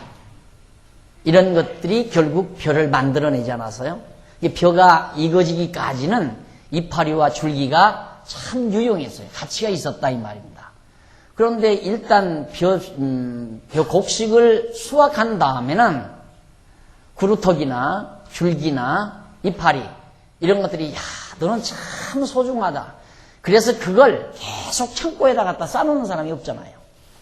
이런 것들이 결국 벼를 만들어내지 않아서요. 이 벼가 익어지기까지는 이파리와 줄기가 참 유용했어요. 가치가 있었다 이 말입니다. 그런데 일단 벼 곡식을 수확한 다음에는 구루터기나 줄기나 이파리 이런 것들이, 야, 너는 참 소중하다. 그래서 그걸 계속 창고에다 갖다 싸놓는 사람이 없잖아요.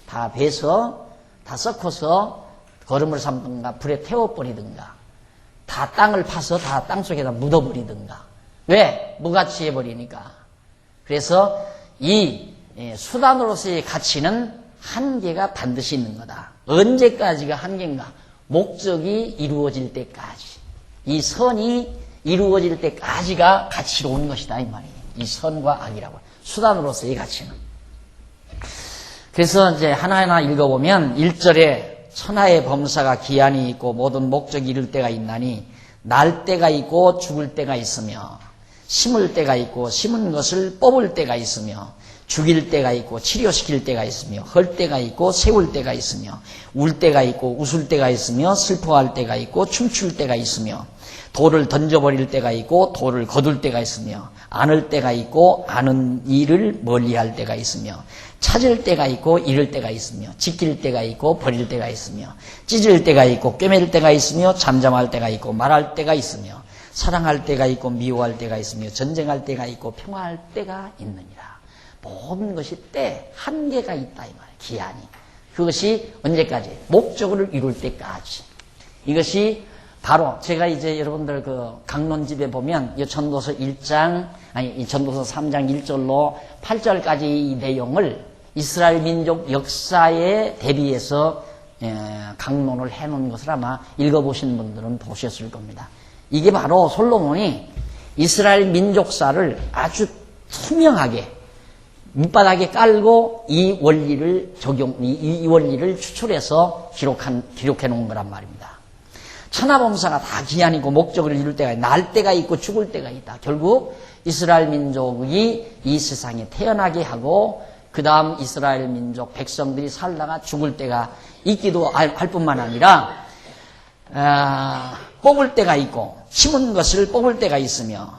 다 베서, 다 섞어서 거름을 삼든가 불에 태워버리든가, 다 땅을 파서 다 땅속에다 묻어버리든가. 왜? 무가치해버리니까. 그래서 이 수단으로서의 가치는 한계가 반드시 있는 거다. 언제까지가 한계인가? 목적이 이루어질 때까지. 이 선이 이루어질 때까지가 가치로운 것이다 이 말이에요. 이 선과 악이라고. 수단으로서의 가치는. 그래서 이제 하나하나 읽어보면 1절에 천하의 범사가 기한이 있고 모든 목적이 이룰 때가 있나니 날 때가 있고 죽을 때가 있으며 심을 때가 있고 심은 것을 뽑을 때가 있으며 죽일 때가 있고 치료시킬 때가 있으며 헐 때가 있고 세울 때가 있으며 울 때가 있고 웃을 때가 있으며 슬퍼할 때가 있고 춤출 때가 있으며 돌을 던져버릴 때가 있고 돌을 거둘 때가 있으며 안을 때가 있고 아는 일을 멀리할 때가 있으며 찾을 때가 있고 잃을 때가 있으며 지킬 때가 있고 버릴 때가 있으며 찢을 때가 있고 꿰맬 때가 있으며 잠잠할 때가 있고 말할 때가 있으며 사랑할 때가 있고 미워할 때가 있으며 전쟁할 때가 있고 평화할 때가 있느니라. 모든 것이 때 한계가 있다 이 말이에요. 기한이. 그것이 언제까지? 목적을 이룰 때까지. 이것이 바로 제가 이제 여러분들 그 강론집에 보면 이 전도서 1장 이 전도서 3장 1절로 8절까지 이 내용을 이스라엘 민족 역사에 대비해서 강론을 해놓은 것을 아마 읽어보신 분들은 보셨을 겁니다. 이게 바로 솔로몬이 이스라엘 민족사를 아주 투명하게 밑바닥에 깔고 이 원리를 이 원리를 추출해서 기록해 놓은 거란 말입니다. 천하범사가 다 기한이고 목적을 이룰 때가 있고 날 때가 있고 죽을 때가 있다. 결국 이스라엘 민족이 이 세상에 태어나게 하고 그 다음 이스라엘 민족 백성들이 살다가 죽을 때가 있기도 할 뿐만 아니라 뽑을 때가 있고 심은 것을 뽑을 때가 있으며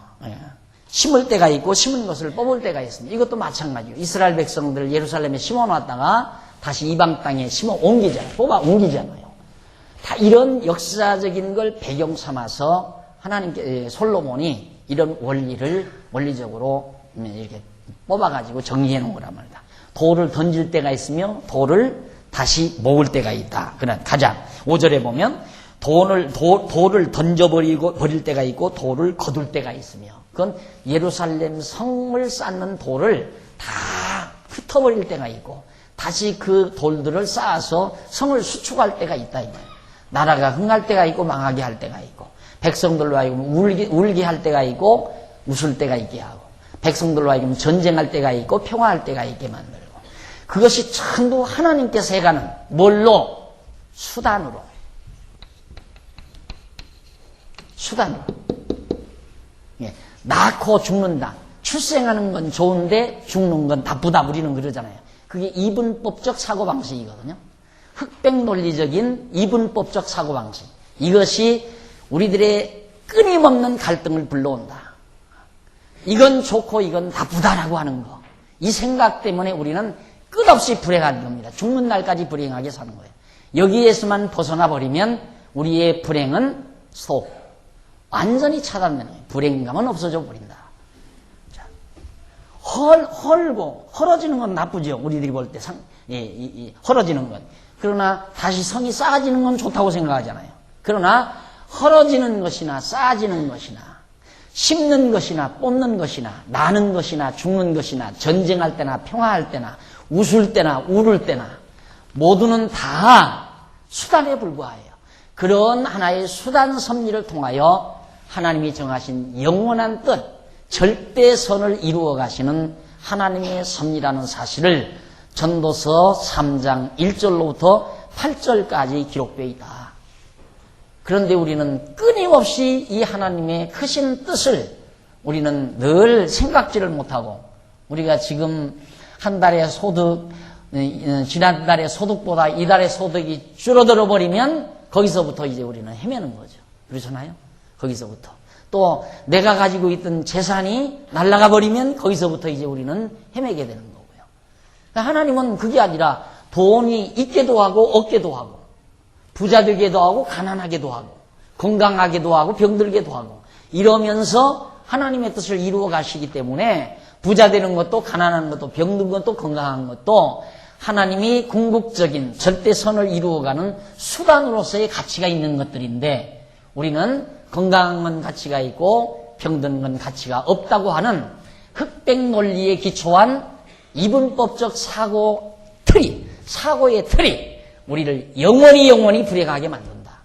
심을 때가 있고 심은 것을 뽑을 때가 있습니다. 이것도 마찬가지예요. 이스라엘 백성들 예루살렘에 심어놨다가 다시 이방 땅에 심어 옮기잖아요. 뽑아 옮기잖아요. 다 이런 역사적인 걸 배경 삼아서 하나님께 솔로몬이 이런 원리적으로 이렇게 뽑아가지고 정리해 놓은 거란 말이다. 돌을 던질 때가 있으며 돌을 다시 모을 때가 있다. 그러나 가자. 5절에 보면 돌을 던져버릴 때가 있고 돌을 거둘 때가 있으며, 그건 예루살렘 성을 쌓는 돌을 다 흩어버릴 때가 있고 다시 그 돌들을 쌓아서 성을 수축할 때가 있다. 나라가 흥할 때가 있고 망하게 할 때가 있고, 백성들로 하여금 울게 할 때가 있고 웃을 때가 있게 하고, 백성들로 하여금 전쟁할 때가 있고 평화할 때가 있게 만들고, 그것이 전부 하나님께서 해가는 뭘로? 수단으로. 예, 낳고 죽는다. 출생하는 건 좋은데 죽는 건 나쁘다, 우리는 그러잖아요. 그게 이분법적 사고방식이거든요. 흑백 논리적인 이분법적 사고방식. 이것이 우리들의 끊임없는 갈등을 불러온다. 이건 좋고 이건 나쁘다라고 하는 거. 이 생각 때문에 우리는 끝없이 불행한 겁니다. 죽는 날까지 불행하게 사는 거예요. 여기에서만 벗어나 버리면 우리의 불행은 완전히 차단되는 거예요. 불행감은 없어져 버린다. 자, 헐어지는 건 나쁘죠. 우리들이 볼 때 헐어지는 건. 그러나 다시 성이 쌓아지는 건 좋다고 생각하잖아요. 그러나 헐어지는 것이나 쌓아지는 것이나 심는 것이나 뽑는 것이나 나는 것이나 죽는 것이나 전쟁할 때나 평화할 때나 웃을 때나 울을 때나 모두는 다 수단에 불과해요. 그런 하나의 수단 섭리를 통하여 하나님이 정하신 영원한 뜻, 절대선을 이루어 가시는 하나님의 섭리라는 사실을 전도서 3장 1절로부터 8절까지 기록되어 있다. 그런데 우리는 끊임없이 이 하나님의 크신 뜻을 우리는 늘 생각지를 못하고, 우리가 지금 한 달의 소득, 지난달의 소득보다 이달의 소득이 줄어들어 버리면 거기서부터 이제 우리는 헤매는 거죠. 그렇잖아요? 거기서부터. 또 내가 가지고 있던 재산이 날아가 버리면 거기서부터 이제 우리는 헤매게 되는 거고요. 그러니까 하나님은 그게 아니라 돈이 있게도 하고 없게도 하고, 부자 되게도 하고 가난하게도 하고, 건강하게도 하고 병들게도 하고, 이러면서 하나님의 뜻을 이루어 가시기 때문에 부자 되는 것도 가난한 것도 병든 것도 건강한 것도 하나님이 궁극적인 절대선을 이루어가는 수단으로서의 가치가 있는 것들인데, 우리는 건강한 건 가치가 있고 병든 건 가치가 없다고 하는 흑백 논리에 기초한 이분법적 사고의 틀이 우리를 영원히 불행하게 만든다.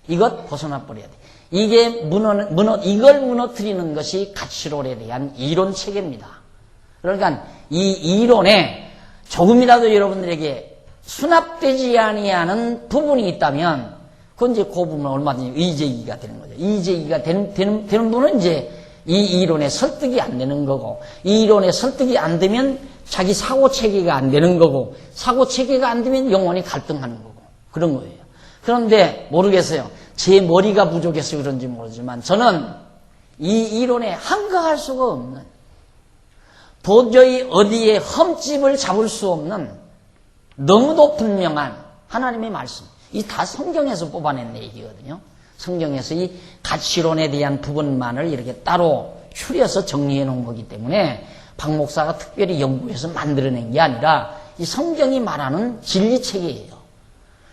이것 벗어나 버려야 돼. 이걸 무너뜨리는 것이 가치론에 대한 이론 체계입니다. 그러니까 이 이론에 조금이라도 여러분들에게 수납되지 아니하는 부분이 있다면, 그건 이제 그 부분은 얼마든지 의제기가 되는 거죠. 의제기가 되는 분은 이제 이 이론에 설득이 안 되는 거고, 이 이론에 설득이 안 되면 자기 사고 체계가 안 되는 거고, 사고 체계가 안 되면 영원히 갈등하는 거고, 그런 거예요. 그런데 모르겠어요. 제 머리가 부족해서 그런지 모르지만 저는 이 이론에 항거할 수가 없는, 도저히 어디에 흠집을 잡을 수 없는 너무도 분명한 하나님의 말씀. 이 다 성경에서 뽑아낸 얘기거든요. 성경에서 이 가치론에 대한 부분만을 이렇게 따로 추려서 정리해 놓은 거기 때문에 박 목사가 특별히 연구해서 만들어낸 게 아니라 이 성경이 말하는 진리체계예요.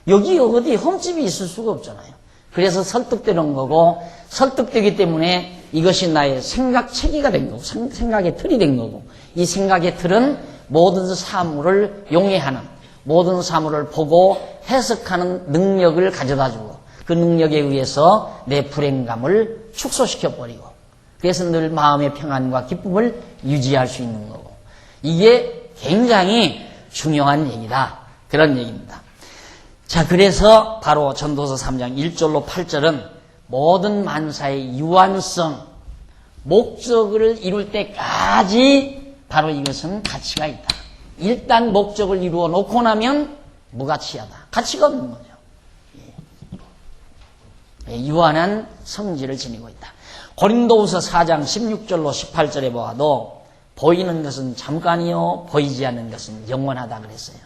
여기 어디 흠집이 있을 수가 없잖아요. 그래서 설득되는 거고, 설득되기 때문에 이것이 나의 생각체계가 된 거고, 생각의 틀이 된 거고, 이 생각의 틀은 모든 사물을 용해하는, 모든 사물을 보고 해석하는 능력을 가져다주고, 그 능력에 의해서 내 불행감을 축소시켜버리고, 그래서 늘 마음의 평안과 기쁨을 유지할 수 있는 거고, 이게 굉장히 중요한 얘기다. 그런 얘기입니다. 자, 그래서 바로 전도서 3장 1절로 8절은 모든 만사의 유한성, 목적을 이룰 때까지 바로 이것은 가치가 있다. 일단 목적을 이루어 놓고 나면 무가치하다. 가치가 없는 거죠. 유한한 성질을 지니고 있다. 고린도후서 4장 16절로 18절에 보아도 보이는 것은 잠깐이요 보이지 않는 것은 영원하다 그랬어요.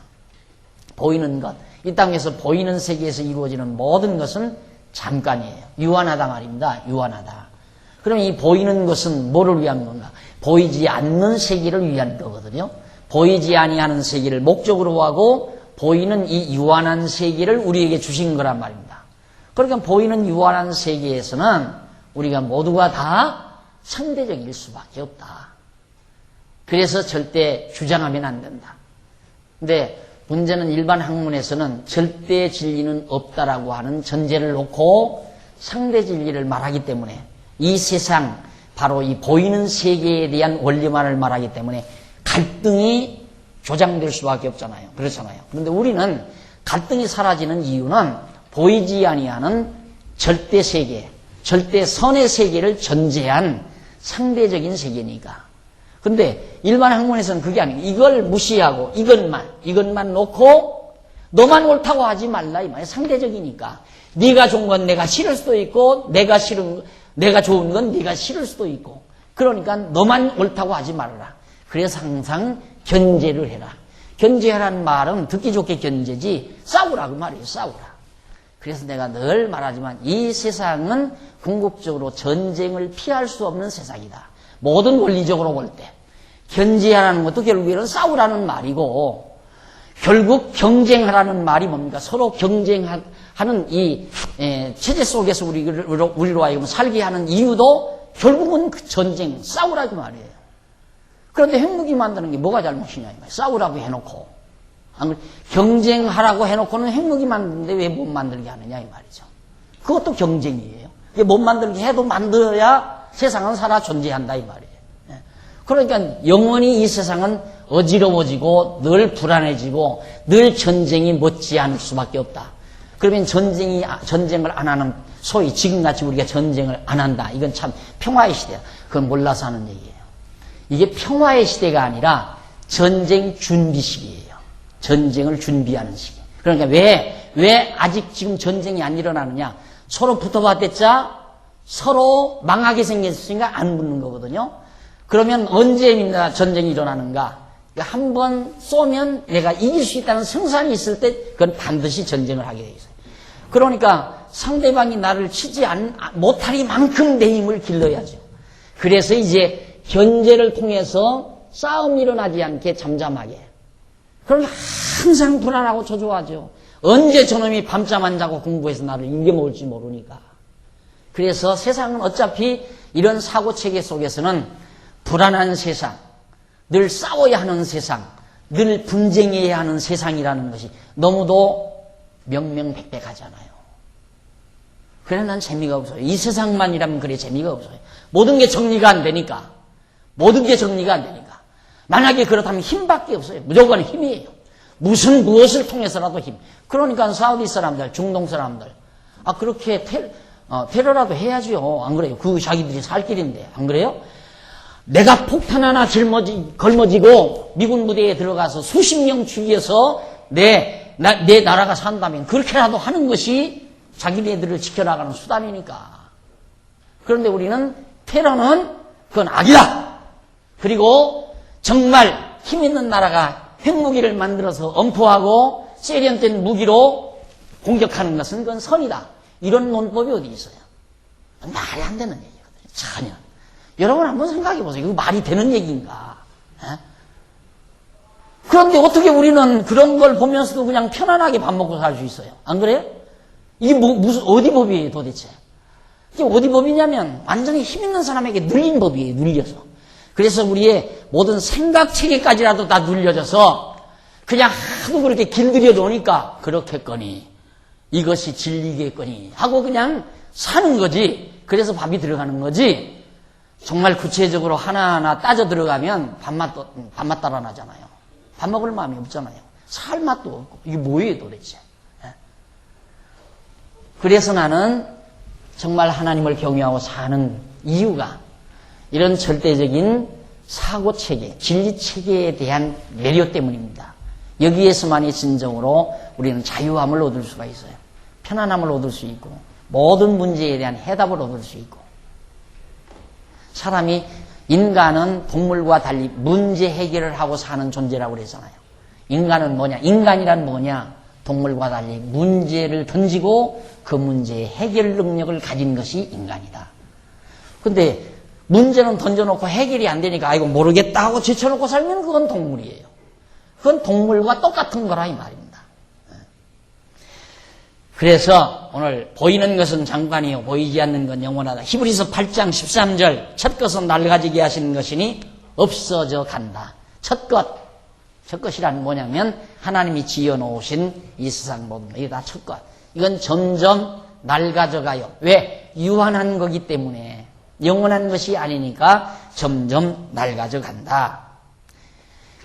보이는 것, 이 땅에서 보이는 세계에서 이루어지는 모든 것은 잠깐이에요. 유한하다 말입니다. 유한하다. 그럼 이 보이는 것은 뭐를 위한 건가? 보이지 않는 세계를 위한 거거든요. 보이지 아니하는 세계를 목적으로 하고 보이는 이 유한한 세계를 우리에게 주신 거란 말입니다. 그러니까 보이는 유한한 세계에서는 우리가 모두가 다 상대적일 수밖에 없다. 그래서 절대 주장하면 안 된다. 근데 문제는 일반 학문에서는 절대 진리는 없다라고 하는 전제를 놓고 상대 진리를 말하기 때문에 이 세상, 바로 이 보이는 세계에 대한 원리만을 말하기 때문에 갈등이 조장될 수밖에 없잖아요. 그렇잖아요. 그런데 우리는 갈등이 사라지는 이유는 보이지 아니하는 절대 세계, 절대 선의 세계를 전제한 상대적인 세계니까. 근데 일반 학문에서는 그게 아니에요. 이걸 무시하고 이것만 놓고 너만 옳다고 하지 말라 이 말이에요. 상대적이니까. 네가 좋은 건 내가 싫을 수도 있고 내가 좋은 건 네가 싫을 수도 있고. 그러니까 너만 옳다고 하지 말아라. 그래서 항상 견제를 해라. 견제하라는 말은 듣기 좋게 견제지 싸우라 그 말이에요. 싸우라. 그래서 내가 늘 말하지만 이 세상은 궁극적으로 전쟁을 피할 수 없는 세상이다. 모든 원리적으로 볼 때. 견제하라는 것도 결국에는 싸우라는 말이고 결국 경쟁하라는 말이 뭡니까? 서로 경쟁하는 이 체제 속에서 우리로 하여금 살게 하는 이유도 결국은 그 전쟁, 싸우라 그 말이에요. 그런데 핵무기 만드는 게 뭐가 잘못이냐 이 말이에요. 싸우라고 해놓고 경쟁하라고 해놓고는 핵무기 만드는데 왜 못 만들게 하느냐 이 말이죠. 그것도 경쟁이에요. 이게 못 만들게 해도 만들어야 세상은 살아 존재한다 이 말이에요. 그러니까 영원히 이 세상은 어지러워지고 늘 불안해지고 늘 전쟁이 못지 않을 수밖에 없다. 그러면 전쟁을 안 하는, 소위 지금같이 우리가 전쟁을 안 한다. 이건 참 평화의 시대야. 그건 몰라서 하는 얘기예요. 이게 평화의 시대가 아니라 전쟁 준비 시기예요. 전쟁을 준비하는 시기. 그러니까 왜 아직 지금 전쟁이 안 일어나느냐? 서로 붙어봤댔자 서로 망하게 생겼으니까 안 붙는 거거든요. 그러면 언제입니다 전쟁이 일어나는가? 한 번 쏘면 내가 이길 수 있다는 승산이 있을 때 그건 반드시 전쟁을 하게 돼 있어요. 그러니까 상대방이 나를 치지 못하리만큼 내 힘을 길러야죠. 그래서 이제 견제를 통해서 싸움이 일어나지 않게 잠잠하게. 그러니까 항상 불안하고 초조하죠. 언제 저놈이 밤잠 안 자고 공부해서 나를 이겨먹을지 모르니까. 그래서 세상은 어차피 이런 사고체계 속에서는 불안한 세상, 늘 싸워야 하는 세상, 늘 분쟁해야 하는 세상이라는 것이 너무도 명명백백하잖아요. 그래 난 재미가 없어요. 이 세상만이라면 그래 재미가 없어요. 모든 게 정리가 안 되니까. 모든 게 정리가 안 되니까. 만약에 그렇다면 힘밖에 없어요. 무조건 힘이에요. 무엇을 통해서라도 힘. 그러니까 사우디 사람들, 중동 사람들 그렇게 테러라도 해야죠. 안 그래요? 그 자기들이 살 길인데 안 그래요? 내가 폭탄 하나 걸머지고 미군 무대에 들어가서 수십 명 죽여서 내 나라가 산다면 그렇게라도 하는 것이 자기네들을 지켜나가는 수단이니까. 그런데 우리는 테러는 그건 악이다. 그리고 정말 힘 있는 나라가 핵무기를 만들어서 엄포하고 세련된 무기로 공격하는 것은 그건 선이다. 이런 논법이 어디 있어요? 말이 안 되는 얘기거든요. 전혀. 여러분 한번 생각해 보세요. 이거 말이 되는 얘기인가? 그런데 어떻게 우리는 그런 걸 보면서도 그냥 편안하게 밥 먹고 살 수 있어요? 안 그래요? 이게 무슨 어디 법이에요 도대체? 이게 어디 법이냐면 완전히 힘 있는 사람에게 눌린 법이에요. 눌려서. 그래서 우리의 모든 생각체계까지라도 다 눌려져서 그냥 하도 그렇게 길들여 놓으니까 그렇겠거니 이것이 진리겠거니 하고 그냥 사는 거지. 그래서 밥이 들어가는 거지. 정말 구체적으로 하나하나 따져 들어가면 밥맛 달아나잖아요. 밥 먹을 마음이 없잖아요. 살 맛도 없고. 이게 뭐예요 도대체? 그래서 나는 정말 하나님을 경외하고 사는 이유가 이런 절대적인 사고체계, 진리체계에 대한 매료 때문입니다. 여기에서만이 진정으로 우리는 자유함을 얻을 수가 있어요. 편안함을 얻을 수 있고 모든 문제에 대한 해답을 얻을 수 있고 사람이, 인간은 동물과 달리 문제 해결을 하고 사는 존재라고 그러잖아요. 인간은 뭐냐? 인간이란 뭐냐? 동물과 달리 문제를 던지고 그 문제의 해결 능력을 가진 것이 인간이다. 근데 문제는 던져놓고 해결이 안 되니까 아이고 모르겠다 하고 제쳐놓고 살면 그건 동물이에요. 그건 동물과 똑같은 거라 이 말입니다. 그래서 오늘 보이는 것은 잠깐이요 보이지 않는 건 영원하다. 히브리서 8장 13절 첫 것은 낡아지게 하시는 것이니 없어져 간다. 첫 것이란 뭐냐면 하나님이 지어놓으신 이 세상 모든 것. 이게 다 첫 것. 이건 점점 낡아져 가요. 왜? 유한한 거기 때문에. 영원한 것이 아니니까 점점 낡아져 간다.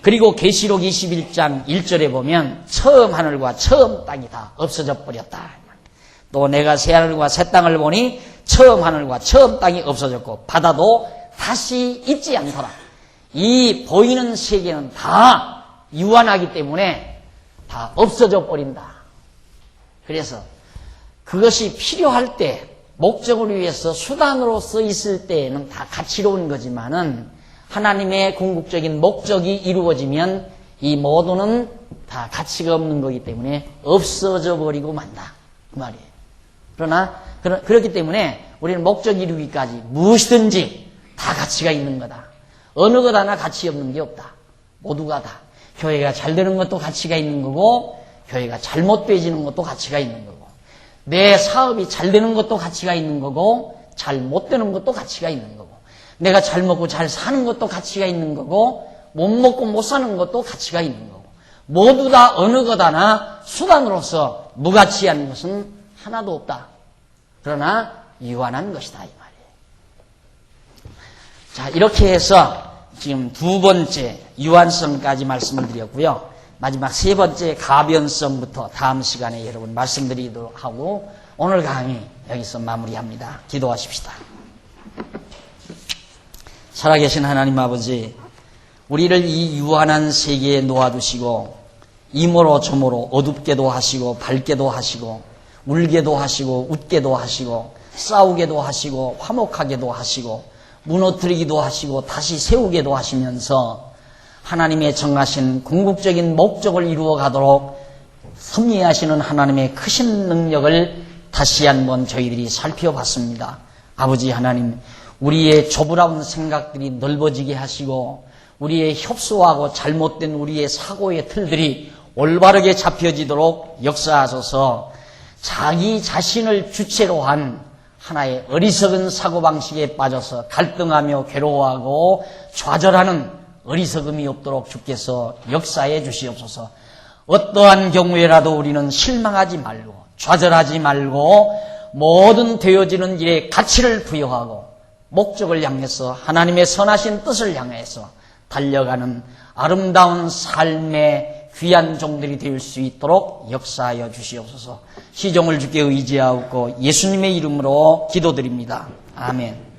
그리고 계시록 21장 1절에 보면 처음 하늘과 처음 땅이 다 없어져 버렸다. 또 내가 새 하늘과 새 땅을 보니 처음 하늘과 처음 땅이 없어졌고 바다도 다시 있지 않더라. 이 보이는 세계는 다 유한하기 때문에 다 없어져 버린다. 그래서 그것이 필요할 때 목적을 위해서 수단으로서 있을 때에는 다 가치로운 거지만은 하나님의 궁극적인 목적이 이루어지면 이 모두는 다 가치가 없는 거기 때문에 없어져 버리고 만다. 그 말이에요. 그러나 그렇기 때문에 우리는 목적 이루기까지 무엇이든지 다 가치가 있는 거다. 어느 것 하나 가치 없는 게 없다. 모두가 다. 교회가 잘 되는 것도 가치가 있는 거고 교회가 잘못되지는 것도 가치가 있는 거고 내 사업이 잘 되는 것도 가치가 있는 거고 잘 못 되는 것도 가치가 있는 거고 내가 잘 먹고 잘 사는 것도 가치가 있는 거고 못 먹고 못 사는 것도 가치가 있는 거고 모두 다 어느 것 하나 수단으로서 무가치한 것은 하나도 없다. 그러나 유한한 것이다 이 말이에요. 자, 이렇게 해서 지금 두 번째 유한성까지 말씀을 드렸고요. 마지막 세 번째 가변성부터 다음 시간에 여러분 말씀드리도록 하고 오늘 강의 여기서 마무리합니다. 기도하십시다. 살아계신 하나님 아버지, 우리를 이 유한한 세계에 놓아두시고 이모로 저모로 어둡게도 하시고 밝게도 하시고 울게도 하시고 웃게도 하시고 싸우게도 하시고 화목하게도 하시고 무너뜨리기도 하시고 다시 세우게도 하시면서 하나님의 정하신 궁극적인 목적을 이루어 가도록 섭리하시는 하나님의 크신 능력을 다시 한번 저희들이 살펴봤습니다. 아버지 하나님, 우리의 좁으라운 생각들이 넓어지게 하시고 우리의 협소하고 잘못된 우리의 사고의 틀들이 올바르게 잡혀지도록 역사하소서. 자기 자신을 주체로 한 하나의 어리석은 사고방식에 빠져서 갈등하며 괴로워하고 좌절하는 어리석음이 없도록 주께서 역사해 주시옵소서. 어떠한 경우에라도 우리는 실망하지 말고 좌절하지 말고 모든 되어지는 일에 가치를 부여하고 목적을 향해서 하나님의 선하신 뜻을 향해서 달려가는 아름다운 삶의 귀한 종들이 될 수 있도록 역사하여 주시옵소서. 시종을 주께 의지하옵고 예수님의 이름으로 기도드립니다. 아멘.